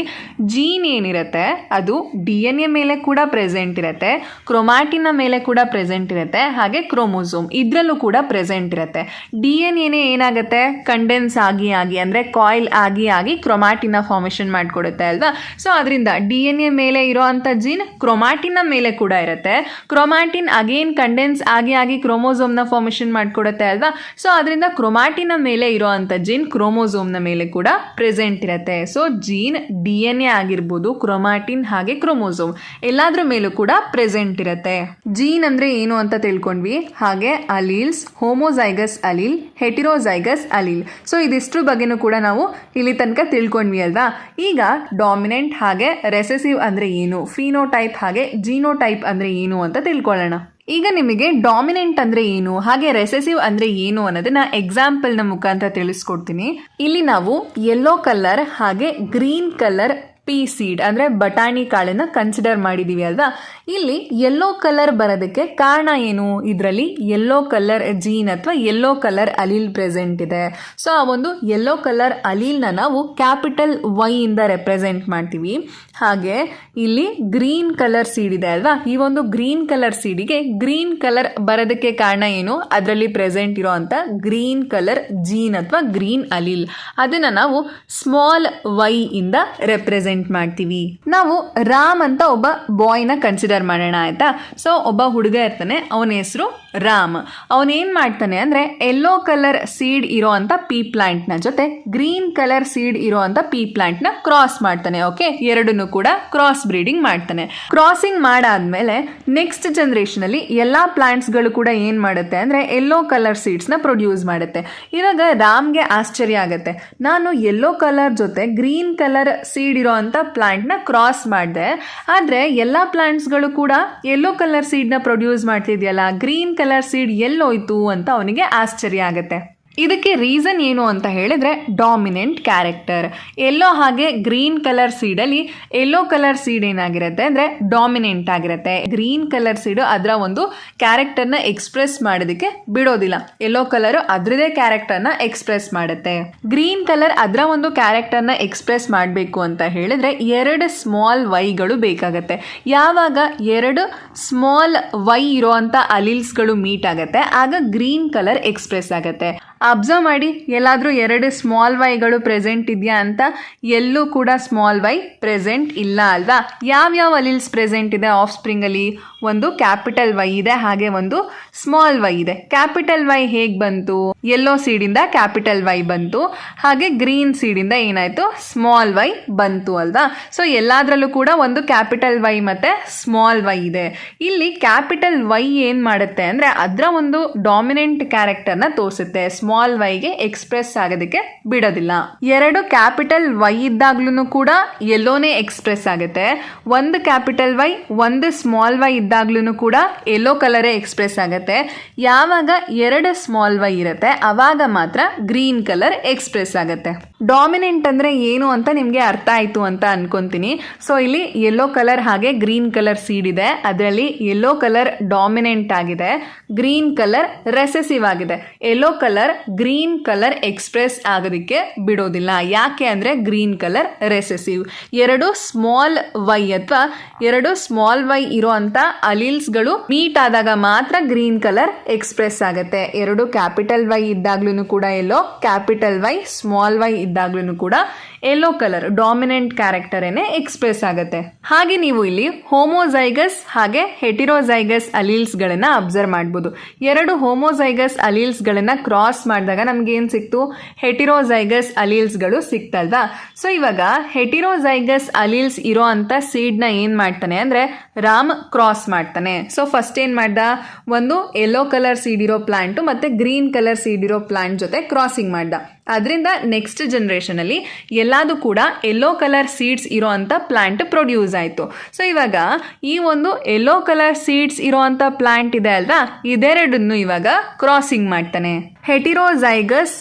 ಜೀನ್ ಏನಿರುತ್ತೆ ಅದು DNA ಮೇಲೆ ಕೂಡ ಪ್ರೆಸೆಂಟ್ ಇರುತ್ತೆ, ಕ್ರೊಮ್ಯಾಟಿನ್ನ ಮೇಲೆ ಕೂಡ ಪ್ರೆಸೆಂಟ್ ಇರುತ್ತೆ, ಹಾಗೆ ಕ್ರೋಮೋಸೋಮ್ ಇದರಲ್ಲೂ ಕೂಡ ಪ್ರೆಸೆಂಟ್ ಇರುತ್ತೆ. DNA ಏನಾಗುತ್ತೆ, ಕಂಡೆನ್ಸ್ ಆಗಿ ಅಂದರೆ ಕಾಯಿಲ್ ಆಗಿ ಕ್ರೊಮ್ಯಾಟಿನ್ನ ಫಾರ್ಮೇಷನ್ ಮಾಡಿಕೊಡುತ್ತೆ ಅಲ್ವಾ. ಸೊ ಅದರಿಂದ DNA ಮೇಲೆ ಇರೋವಂಥ ಜೀನ್ ಕ್ರೊಮ್ಯಾಟಿನ್ನ ಮೇಲೆ ಕೂಡ ಇರುತ್ತೆ. ಕ್ರೊಮ್ಯಾಟಿನ್ ಅಗೇನ್ ಕಂಡೆನ್ಸ್ ಆಗಿ ಕ್ರೋಮೋಸೋಮ್ನ ಫಾರ್ಮೇಷನ್ ಮಾಡಿಕೊಡುತ್ತೆ ಅಲ್ವಾ. ಸೊ ಅದರಿಂದ ಕ್ರೊಮ್ಯಾಟಿನ ಮೇಲೆ ಇರೋವಂಥ ಜೀನ್ ಕ್ರೋಮೋಸೋಮ್ನ ಮೇಲೆ ಕೂಡ ಪ್ರೆಸೆಂಟ್ ಇರುತ್ತೆ. ಸೊ ಜೀನ್ DNA ಆಗಿರ್ಬೋದು, ಕ್ರೊಮ್ಯಾಟಿನ್ ಹಾಗೆ ಕ್ರೋಮೋಸೋಮ್ ಎಲ್ಲಾದ್ರ ಮೇಲೂ ಕೂಡ ಪ್ರೆಸೆಂಟ್ ಇರುತ್ತೆ. ಜೀನ್ ಅಂದ್ರೆ ಏನು ಅಂತ ತಿಳ್ಕೊಂಡ್ವಿ. ಹಾಗೆ ಅಲೀಲ್ಸ್, ಹೋಮೋಜೈಗಸ್ ಅಲೀಲ್, ಹೆಟಿರೋಜೈಗಸ್ ಅಲೀಲ್. ಸೊ ಇದಿಷ್ಟ್ರ ಬಗ್ಗೆನೂ ಕೂಡ ನಾವು ಇಲ್ಲಿ ತನಕ ತಿಳ್ಕೊಂಡ್ವಿ ಅಲ್ವಾ. ಈಗ ಡಾಮಿನೆಂಟ್ ಹಾಗೆ ರೆಸೆಸಿವ್ ಅಂದ್ರೆ ಏನು, ಫಿನೋಟೈಪ್ ಹಾಗೆ ಜೀನೋಟೈಪ್ ಅಂದ್ರೆ ಏನು ಅಂತ ತಿಳ್ಕೊಳ್ಳೋಣ. ಈಗ ನಿಮಗೆ ಡಾಮಿನೆಂಟ್ ಅಂದ್ರೆ ಏನು ಹಾಗೆ ರೆಸೆಸಿವ್ ಅಂದ್ರೆ ಏನು ಅನ್ನೋದನ್ನ ಎಕ್ಸಾಂಪಲ್ನ ಮುಖಾಂತರ ತಿಳಿಸ್ಕೊಡ್ತೀನಿ. ಇಲ್ಲಿ ನಾವು ಯೆಲ್ಲೋ ಕಲರ್ ಹಾಗೆ ಗ್ರೀನ್ ಕಲರ್ ಪೀ ಸೀಡ್ ಅಂದರೆ ಬಟಾಣಿ ಕಾಳನ್ನ ಕನ್ಸಿಡರ್ ಮಾಡಿದ್ದೀವಿ ಅಲ್ವಾ. ಇಲ್ಲಿ ಯೆಲ್ಲೋ ಕಲರ್ ಬರೋದಕ್ಕೆ ಕಾರಣ ಏನು, ಇದರಲ್ಲಿ ಯೆಲ್ಲೋ ಕಲರ್ ಜೀನ್ ಅಥವಾ ಯೆಲ್ಲೋ ಕಲರ್ ಅಲೀಲ್ ಪ್ರೆಸೆಂಟ್ ಇದೆ. ಸೊ ಆ ಒಂದು ಯೆಲ್ಲೋ ಕಲರ್ ಅಲೀಲ್ನ ನಾವು ಕ್ಯಾಪಿಟಲ್ ವೈ ಇಂದ ರೆಪ್ರೆಸೆಂಟ್ ಮಾಡ್ತೀವಿ. ಹಾಗೆ ಇಲ್ಲಿ ಗ್ರೀನ್ ಕಲರ್ ಸೀಡ್ ಇದೆ ಅಲ್ವಾ, ಈ ಒಂದು ಗ್ರೀನ್ ಕಲರ್ ಸೀಡಿಗೆ ಗ್ರೀನ್ ಕಲರ್ ಬರೋದಕ್ಕೆ ಕಾರಣ ಏನು, ಅದರಲ್ಲಿ ಪ್ರೆಸೆಂಟ್ ಇರೋ ಅಂತ ಗ್ರೀನ್ ಕಲರ್ ಜೀನ್ ಅಥವಾ ಗ್ರೀನ್ ಅಲೀಲ್, ಅದನ್ನ ನಾವು ಸ್ಮಾಲ್ ವೈ ಇಂದ ರೆಪ್ರೆಸೆಂಟ್ ಮಾಡ್ತೀವಿ. ನಾವು ರಾಮ್ ಅಂತ ಒಬ್ಬ ಬಾಯ್ನ ಕನ್ಸಿಡರ್ ಮಾಡೋಣ ಆಯ್ತಾ. ಸೊ ಒಬ್ಬ ಹುಡುಗ ಇರ್ತಾನೆ, ಅವನ ಹೆಸರು ರಾಮ್. ಅವನೇನ್ ಮಾಡ್ತಾನೆ ಅಂದ್ರೆ ಯೆಲ್ಲೋ ಕಲರ್ ಸೀಡ್ ಇರೋ ಅಂತ ಪೀ ಪ್ಲಾಂಟ್ ನ ಜೊತೆ ಗ್ರೀನ್ ಕಲರ್ ಸೀಡ್ ಇರೋ ಅಂತ ಪೀ ಪ್ಲಾಂಟ್ ನ ಕ್ರಾಸ್ ಮಾಡ್ತಾನೆ. ಓಕೆ, ಎರಡನ್ನು ಕೂಡ ಕ್ರಾಸ್ ಬ್ರೀಡಿಂಗ್ ಮಾಡ್ತಾನೆ. ಕ್ರಾಸಿಂಗ್ ಮಾಡಾದ್ಮೇಲೆ ನೆಕ್ಸ್ಟ್ ಜನರೇಷನ್ ಅಲ್ಲಿ ಎಲ್ಲಾ ಪ್ಲಾಂಟ್ಸ್ ಗಳು ಕೂಡ ಏನ್ ಮಾಡುತ್ತೆ ಅಂದ್ರೆ ಯೆಲ್ಲೋ ಕಲರ್ ಸೀಡ್ಸ್ ನ ಪ್ರೊಡ್ಯೂಸ್ ಮಾಡುತ್ತೆ. ಇವಾಗ ರಾಮ್ಗೆ ಆಶ್ಚರ್ಯ ಆಗತ್ತೆ, ನಾನು ಯೆಲ್ಲೋ ಕಲರ್ ಜೊತೆ ಗ್ರೀನ್ ಕಲರ್ ಸೀಡ್ ಇರೋ ಅಂತ ಪ್ಲಾಂಟ್ ನ ಕ್ರಾಸ್ ಮಾಡಿದೆ, ಆದ್ರೆ ಎಲ್ಲಾ ಪ್ಲಾಂಟ್ಸ್ ಗಳು ಕೂಡ ಯೆಲ್ಲೋ ಕಲರ್ ಸೀಡ್ ನ ಪ್ರೊಡ್ಯೂಸ್ ಮಾಡ್ತಿದ್ಯಲ್ಲ, ಗ್ರೀನ್ ಕಲರ್ ಸೀಡ್ ಎಲ್ಲೋಯ್ತು ಅಂತ ಅವನಿಗೆ ಆಶ್ಚರ್ಯ ಆಗುತ್ತೆ. ಇದಕ್ಕೆ ರೀಸನ್ ಏನು ಅಂತ ಹೇಳಿದ್ರೆ ಡಾಮಿನೆಂಟ್ ಕ್ಯಾರೆಕ್ಟರ್. ಎಲ್ಲೋ ಹಾಗೆ ಗ್ರೀನ್ ಕಲರ್ ಸೀಡಲ್ಲಿ ಎಲ್ಲೋ ಕಲರ್ ಸೀಡ್ ಏನಾಗಿರುತ್ತೆ ಅಂದರೆ ಡಾಮಿನೆಂಟ್ ಆಗಿರುತ್ತೆ. ಗ್ರೀನ್ ಕಲರ್ ಸೀಡು ಅದರ ಒಂದು ಕ್ಯಾರೆಕ್ಟರ್ನ ಎಕ್ಸ್ಪ್ರೆಸ್ ಮಾಡೋದಕ್ಕೆ ಬಿಡೋದಿಲ್ಲ. ಎಲ್ಲೋ ಕಲರ್ ಅದರದೇ ಕ್ಯಾರೆಕ್ಟರ್ನ ಎಕ್ಸ್ಪ್ರೆಸ್ ಮಾಡುತ್ತೆ. ಗ್ರೀನ್ ಕಲರ್ ಅದರ ಒಂದು ಕ್ಯಾರೆಕ್ಟರ್ನ ಎಕ್ಸ್ಪ್ರೆಸ್ ಮಾಡಬೇಕು ಅಂತ ಹೇಳಿದ್ರೆ ಎರಡು ಸ್ಮಾಲ್ ವೈಗಳು ಬೇಕಾಗತ್ತೆ. ಯಾವಾಗ ಎರಡು ಸ್ಮಾಲ್ ವೈ ಇರೋವಂಥ ಅಲೀಲ್ಸ್ಗಳು ಮೀಟ್ ಆಗುತ್ತೆ ಆಗ ಗ್ರೀನ್ ಕಲರ್ ಎಕ್ಸ್ಪ್ರೆಸ್ ಆಗುತ್ತೆ. ಅಬ್ಸರ್ವ್ ಮಾಡಿ, ಎಲ್ಲಾದರೂ ಎರಡು ಸ್ಮಾಲ್ ವೈಗಳು ಪ್ರೆಸೆಂಟ್ ಇದೆಯಾ ಅಂತ, ಎಲ್ಲೂ ಕೂಡ ಸ್ಮಾಲ್ ವೈ ಪ್ರೆಸೆಂಟ್ ಇಲ್ಲ ಅಲ್ವಾ. ಯಾವ್ಯಾವ ಅಲೀಲ್ಸ್ ಪ್ರೆಸೆಂಟ್ ಇದೆ ಆಫ್ ಸ್ಪ್ರಿಂಗಲ್ಲಿ, ಒಂದು ಕ್ಯಾಪಿಟಲ್ ವೈ ಇದೆ ಹಾಗೆ ಒಂದು ಸ್ಮಾಲ್ ವೈ ಇದೆ. ಕ್ಯಾಪಿಟಲ್ ವೈ ಹೇಗೆ ಬಂತು, ಯೆಲ್ಲೋ ಸೀಡಿಂದ ಕ್ಯಾಪಿಟಲ್ ವೈ ಬಂತು, ಹಾಗೆ ಗ್ರೀನ್ ಸೀಡಿಂದ ಏನಾಯಿತು ಸ್ಮಾಲ್ ವೈ ಬಂತು ಅಲ್ವಾ. ಸೊ ಎಲ್ಲಾದ್ರಲ್ಲೂ ಕೂಡ ಒಂದು ಕ್ಯಾಪಿಟಲ್ ವೈ ಮತ್ತು ಸ್ಮಾಲ್ ವೈ ಇದೆ. ಇಲ್ಲಿ ಕ್ಯಾಪಿಟಲ್ ವೈ ಏನು ಮಾಡುತ್ತೆ ಅಂದರೆ ಅದರ ಒಂದು ಡಾಮಿನೆಂಟ್ ಕ್ಯಾರೆಕ್ಟರ್ನ ತೋರಿಸುತ್ತೆ, ಸ್ಮಾಲ್ ವೈಗೆ ಎಕ್ಸ್ಪ್ರೆಸ್ ಆಗೋದಕ್ಕೆ ಬಿಡೋದಿಲ್ಲ. ಎರಡು ಕ್ಯಾಪಿಟಲ್ ವೈ ಇದ್ದಾಗ್ಲೂ ಕೂಡ ಯೆಲ್ಲೋನೇ ಎಕ್ಸ್ಪ್ರೆಸ್ ಆಗುತ್ತೆ. ಒಂದು ಕ್ಯಾಪಿಟಲ್ ವೈ ಒಂದು ಸ್ಮಾಲ್ ವೈ ಇದ್ದಾಗ್ಲೂ ಕೂಡ ಯೆಲ್ಲೋ ಕಲರೇ ಎಕ್ಸ್ಪ್ರೆಸ್ ಆಗುತ್ತೆ. ಯಾವಾಗ ಎರಡು ಸ್ಮಾಲ್ ವೈ ಇರುತ್ತೆ ಅವಾಗ ಮಾತ್ರ ಗ್ರೀನ್ ಕಲರ್ ಎಕ್ಸ್ಪ್ರೆಸ್ ಆಗುತ್ತೆ. ಡಾಮಿನೆಂಟ್ ಅಂದರೆ ಏನು ಅಂತ ನಿಮಗೆ ಅರ್ಥ ಆಯಿತು ಅಂತ ಅನ್ಕೊಂತೀನಿ. ಸೊ ಇಲ್ಲಿ ಯೆಲ್ಲೋ ಕಲರ್ ಹಾಗೆ ಗ್ರೀನ್ ಕಲರ್ ಸೀಡ್ ಇದೆ, ಅದರಲ್ಲಿ ಯೆಲ್ಲೋ ಕಲರ್ ಡಾಮಿನೆಂಟ್ ಆಗಿದೆ, ಗ್ರೀನ್ ಕಲರ್ ರೆಸೆಸಿವ್ ಆಗಿದೆ. Yellow colour green colour express ಆಗೋದಕ್ಕೆ ಬಿಡೋದಿಲ್ಲ. ಯಾಕೆ ಅಂದರೆ ಗ್ರೀನ್ ಕಲರ್ ರೆಸೆಸಿವ್. ಎರಡು ಸ್ಮಾಲ್ ವೈ ಅಥವಾ ಎರಡು ಸ್ಮಾಲ್ ವೈ ಇರೋ ಅಂತ ಅಲೀಲ್ಸ್ಗಳು ಮೀಟ್ ಆದಾಗ ಮಾತ್ರ ಗ್ರೀನ್ ಕಲರ್ ಎಕ್ಸ್ಪ್ರೆಸ್ ಆಗುತ್ತೆ. ಎರಡು ಕ್ಯಾಪಿಟಲ್ ವೈ ಇದ್ದಾಗ್ಲೂ ಕೂಡ yellow, capital Y small Y ಇದ್ದಾಗ್ಲೂ ಕೂಡ ಯೆಲ್ಲೋ ಕಲರ್ ಡಾಮಿನೆಂಟ್ ಕ್ಯಾರೆಕ್ಟರ್ ಏನೇ ಎಕ್ಸ್ಪ್ರೆಸ್ ಆಗುತ್ತೆ. ಹಾಗೆ ನೀವು ಇಲ್ಲಿ ಹೋಮೋಜೈಗಸ್ ಹಾಗೆ ಹೆಟಿರೋಜೈಗಸ್ ಅಲೀಲ್ಸ್ ಗಳನ್ನ ಅಬ್ಸರ್ವ್ ಮಾಡಬಹುದು. ಎರಡು ಹೋಮೋಜೈಗಸ್ ಅಲೀಲ್ಸ್ ಗಳನ್ನ ಕ್ರಾಸ್ ಮಾಡಿದಾಗ ನಮ್ಗೆ ಏನ್ ಸಿಕ್ತು, ಹೆಟಿರೋಜೈಗಸ್ ಅಲೀಲ್ಸ್ ಗಳು ಸಿಕ್ತಲ್ವಾ. ಸೊ ಇವಾಗ ಹೆಟಿರೋಜೈಗಸ್ ಅಲೀಲ್ಸ್ ಇರೋ ಅಂತ ಸೀಡ್ ನ ಏನ್ ಮಾಡ್ತಾನೆ ಅಂದ್ರೆ ರಾಮ್ ಕ್ರಾಸ್ ಮಾಡ್ತಾನೆ. ಸೊ ಫಸ್ಟ್ ಏನ್ ಮಾಡ್ದ, ಒಂದು ಯೆಲ್ಲೋ ಕಲರ್ ಸೀಡ್ ಇರೋ ಪ್ಲಾಂಟ್ ಮತ್ತೆ ಗ್ರೀನ್ ಕಲರ್ ಸೀಡ್ ಇರೋ ಪ್ಲಾಂಟ್ ಜೊತೆ ಕ್ರಾಸಿಂಗ್ ಮಾಡ್ದ. ಅದರಿಂದ ನೆಕ್ಸ್ಟ್ ಜನರೇಷನ್ ಅಲ್ಲಿ ಎಲ್ಲಾದು ಕೂಡ ಯೆಲ್ಲೋ ಕಲರ್ ಸೀಡ್ಸ್ ಇರೋ ಅಂತ ಪ್ಲಾಂಟ್ ಪ್ರೊಡ್ಯೂಸ್ ಆಯಿತು. ಸೊ ಇವಾಗ ಈ ಒಂದು ಯೆಲ್ಲೋ ಕಲರ್ ಸೀಡ್ಸ್ ಇರೋ ಅಂತ ಪ್ಲಾಂಟ್ ಇದೆ ಅಲ್ವಾ, ಇದೆರಡನ್ನು ಇವಾಗ ಕ್ರಾಸಿಂಗ್ ಮಾಡ್ತಾನೆ. ಹೆಟಿರೋಜೈಗಸ್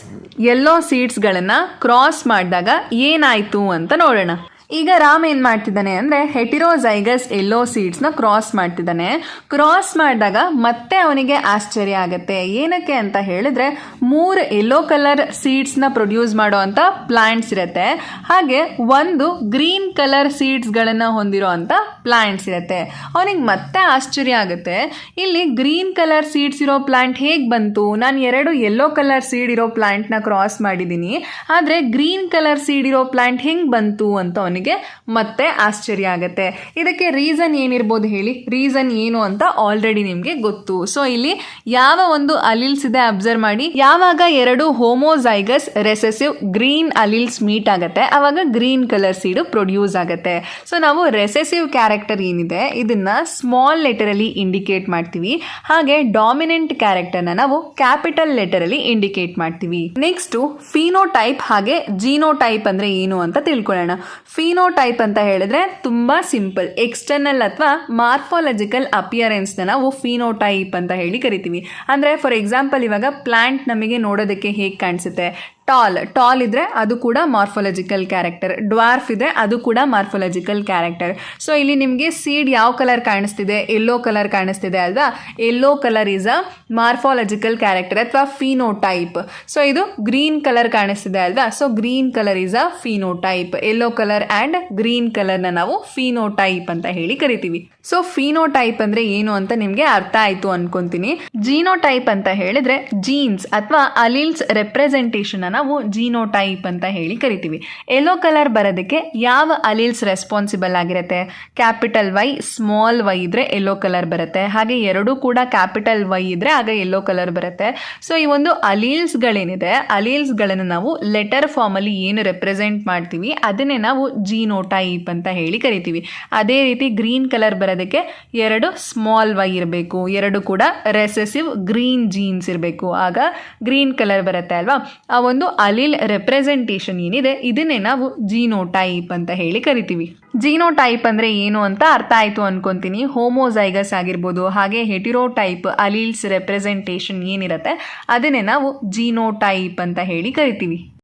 ಯೆಲ್ಲೋ ಸೀಡ್ಸ್ಗಳನ್ನ ಕ್ರಾಸ್ ಮಾಡಿದಾಗ ಏನಾಯ್ತು ಅಂತ ನೋಡೋಣ. ಈಗ ರಾಮ್ ಏನು ಮಾಡ್ತಿದ್ದಾನೆ ಅಂದರೆ ಹೆಟಿರೋಜೈಗಸ್ ಯೆಲ್ಲೋ ಸೀಡ್ಸ್ನ ಕ್ರಾಸ್ ಮಾಡ್ತಿದ್ದಾನೆ. ಕ್ರಾಸ್ ಮಾಡಿದಾಗ ಮತ್ತೆ ಅವನಿಗೆ ಆಶ್ಚರ್ಯ ಆಗುತ್ತೆ. ಏನಕ್ಕೆ ಅಂತ ಹೇಳಿದ್ರೆ 3 ಯೆಲ್ಲೋ ಕಲರ್ ಸೀಡ್ಸ್ನ ಪ್ರೊಡ್ಯೂಸ್ ಮಾಡೋ ಅಂಥ ಪ್ಲಾಂಟ್ಸ್ ಇರುತ್ತೆ, ಹಾಗೆ ಒಂದು ಗ್ರೀನ್ ಕಲರ್ ಸೀಡ್ಸ್ಗಳನ್ನು ಹೊಂದಿರೋ ಅಂಥ ಪ್ಲಾಂಟ್ಸ್ ಇರುತ್ತೆ. ಅವನಿಗೆ ಮತ್ತೆ ಆಶ್ಚರ್ಯ ಆಗುತ್ತೆ, ಇಲ್ಲಿ ಗ್ರೀನ್ ಕಲರ್ ಸೀಡ್ಸ್ ಇರೋ ಪ್ಲಾಂಟ್ ಹೇಗೆ ಬಂತು, ನಾನು 2 ಯೆಲ್ಲೋ ಕಲರ್ ಸೀಡ್ ಇರೋ ಪ್ಲಾಂಟ್ನ ಕ್ರಾಸ್ ಮಾಡಿದ್ದೀನಿ, ಆದರೆ ಗ್ರೀನ್ ಕಲರ್ ಸೀಡ್ ಇರೋ ಪ್ಲಾಂಟ್ ಹೆಂಗೆ ಬಂತು ಅಂತ ಅವನಿಗೆ ಮತ್ತೆ ಆಶ್ಚರ್ಯ ಆಗುತ್ತೆ. ಇದಕ್ಕೆ ರೀಸನ್ ಏನಿರ್ಬೋದು ಹೇಳಿ? ರೀಸನ್ ಏನು ಅಂತ ಆಲ್ರೆಡಿ ನಿಮಗೆ ಗೊತ್ತು. ಸೊ ಇಲ್ಲಿ ಯಾವ ಒಂದು ಅಲಿಲ್ಸ್ ಇದೆ ಅಬ್ಸರ್ವ್ ಮಾಡಿ, ಯಾವಾಗ 2 ಹೋಮೋಜೈಗಸ್ ರೆಸೆಸಿವ್ ಗ್ರೀನ್ ಅಲಿಲ್ಸ್ ಮೀಟ್ ಆಗುತ್ತೆ ಅವಾಗ ಗ್ರೀನ್ ಕಲರ್ ಸೀಡು ಪ್ರೊಡ್ಯೂಸ್ ಆಗುತ್ತೆ. ಸೊ ನಾವು ರೆಸೆಸಿವ್ ಕ್ಯಾರೆಕ್ಟರ್ ಏನಿದೆ ಇದನ್ನ ಸ್ಮಾಲ್ ಲೆಟರ್ ಅಲ್ಲಿ ಇಂಡಿಕೇಟ್ ಮಾಡ್ತೀವಿ, ಹಾಗೆ ಡಾಮಿನೆಂಟ್ ಕ್ಯಾರೆಕ್ಟರ್ನ ನಾವು ಕ್ಯಾಪಿಟಲ್ ಲೆಟರ್ ಅಲ್ಲಿ ಇಂಡಿಕೇಟ್ ಮಾಡ್ತೀವಿ. ನೆಕ್ಸ್ಟ್ ಫಿನೋಟೈಪ್ ಹಾಗೆ ಜೀನೋಟೈಪ್ ಅಂದ್ರೆ ಏನು ಅಂತ ತಿಳ್ಕೊಳ್ಳೋಣ. ಫಿನೋಟೈಪ್ ಅಂತ ಹೇಳಿದ್ರೆ ತುಂಬಾ ಸಿಂಪಲ್, ಎಕ್ಸ್ಟರ್ನಲ್ ಅಥವಾ ಮಾರ್ಫಾಲಜಿಕಲ್ ಅಪಿಯರೆನ್ಸ್ ನ ನಾವು ಫಿನೋಟೈಪ್ ಅಂತ ಹೇಳಿ ಕರಿತೀವಿ. ಅಂದ್ರೆ ಫಾರ್ ಎಕ್ಸಾಂಪಲ್ ಇವಾಗ ಪ್ಲಾಂಟ್ ನಮಗೆ ನೋಡೋದಕ್ಕೆ ಹೇಗೆ ಕಾಣಿಸುತ್ತೆ, ಟಾಲ್ ಇದ್ರೆ ಅದು ಕೂಡ ಮಾರ್ಫಾಲಜಿಕಲ್ ಕ್ಯಾರೆಕ್ಟರ್, ಡ್ವಾರ್ಫ್ ಇದ್ರೆ ಅದು ಕೂಡ ಮಾರ್ಫಾಲಜಿಕಲ್ ಕ್ಯಾರೆಕ್ಟರ್. ಸೊ ಇಲ್ಲಿ ನಿಮಗೆ ಸೀಡ್ ಯಾವ ಕಲರ್ ಕಾಣಿಸ್ತಿದೆ, ಯೆಲ್ಲೋ ಕಲರ್ ಕಾಣಿಸ್ತಿದೆ ಅಲ್ವಾ, yellow colour is a morphological character ಅಥವಾ ಫಿನೋಟೈಪ್. ಸೊ ಇದು ಗ್ರೀನ್ ಕಲರ್ ಕಾಣಿಸ್ತಿದೆ ಅಲ್ವಾ, so green colour is a phenotype. Yellow colour and green ಕಲರ್ನ ನಾವು ಫಿನೋಟೈಪ್ ಅಂತ ಹೇಳಿ ಕರಿತೀವಿ. ಸೊ ಫಿನೋಟೈಪ್ ಅಂದ್ರೆ ಏನು ಅಂತ ನಿಮಗೆ ಅರ್ಥ ಆಯ್ತು ಅನ್ಕೊಂತೀನಿ. ಜೀನೋಟೈಪ್ ಅಂತ ಹೇಳಿದ್ರೆ ಜೀನ್ಸ್ ಅಥವಾ ಅಲಿಲ್ಸ್ ರೆಪ್ರೆಸೆಂಟೇಷನ್ ನಾವು ಜೀನೋಟೈಪ್ ಅಂತ ಹೇಳಿ ಕರಿತೀವಿ. ಯೆಲ್ಲೋ ಕಲರ್ ಬರೋದಕ್ಕೆ ಯಾವ ಅಲಿಲ್ಸ್ ರೆಸ್ಪಾನ್ಸಿಬಲ್ ಆಗಿರುತ್ತೆ? ಕ್ಯಾಪಿಟಲ್ ವೈ, ಸ್ಮಾಲ್ ವೈ ಇದ್ರೆ ಯೆಲ್ಲೋ ಕಲರ್ ಬರುತ್ತೆ, ಹಾಗೆ ಎರಡೂ ಕೂಡ ಕ್ಯಾಪಿಟಲ್ ವೈ ಇದ್ರೆ ಆಗ ಯೆಲ್ಲೋ ಕಲರ್ ಬರುತ್ತೆ. ಸೊ ಈ ಒಂದು ಅಲೀಲ್ಸ್ಗಳೇನಿದೆ ಅಲೀಲ್ಸ್ಗಳನ್ನು ನಾವು ಲೆಟರ್ ಫಾರ್ಮಲ್ಲಿ ಏನು ರೆಪ್ರೆಸೆಂಟ್ ಮಾಡ್ತೀವಿ ಅದನ್ನೇ ನಾವು ಜೀನೋಟೈಪ್ ಅಂತ ಹೇಳಿ ಕರಿತೀವಿ. ಅದೇ ರೀತಿ ಗ್ರೀನ್ ಕಲರ್ ಬರೋದಕ್ಕೆ 2 ಸ್ಮಾಲ್ ವೈ ಇರಬೇಕು, 2 ಕೂಡ ರೆಸೆಸಿವ್ ಗ್ರೀನ್ ಜೀನ್ಸ್ ಇರಬೇಕು, ಆಗ ಗ್ರೀನ್ ಕಲರ್ ಬರುತ್ತೆ ಅಲ್ವಾ. ಆ ಒಂದು ಅಲೀಲ್ ರೆಪ್ರೆಸೆಂಟೇಷನ್ ಏನಿದೆ ಇದನ್ನೇ ನಾವು ಜೀನೋಟೈಪ್ ಅಂತ ಹೇಳಿ ಕರಿತೀವಿ. ಜೀನೋಟೈಪ್ ಅಂದ್ರೆ ಏನು ಅಂತ ಅರ್ಥ ಆಯ್ತು ಅನ್ಕೊಂತೀನಿ. ಹೋಮೋಜೈಗಸ್ ಆಗಿರ್ಬೋದು, ಹಾಗೆ ಹೆಟಿರೋಟೈಪ್ ಅಲೀಲ್ಸ್ ರೆಪ್ರೆಸೆಂಟೇಷನ್ ಏನಿರುತ್ತೆ ಅದನ್ನೇ ನಾವು ಜೀನೋಟೈಪ್ ಅಂತ ಹೇಳಿ ಕರಿತೀವಿ.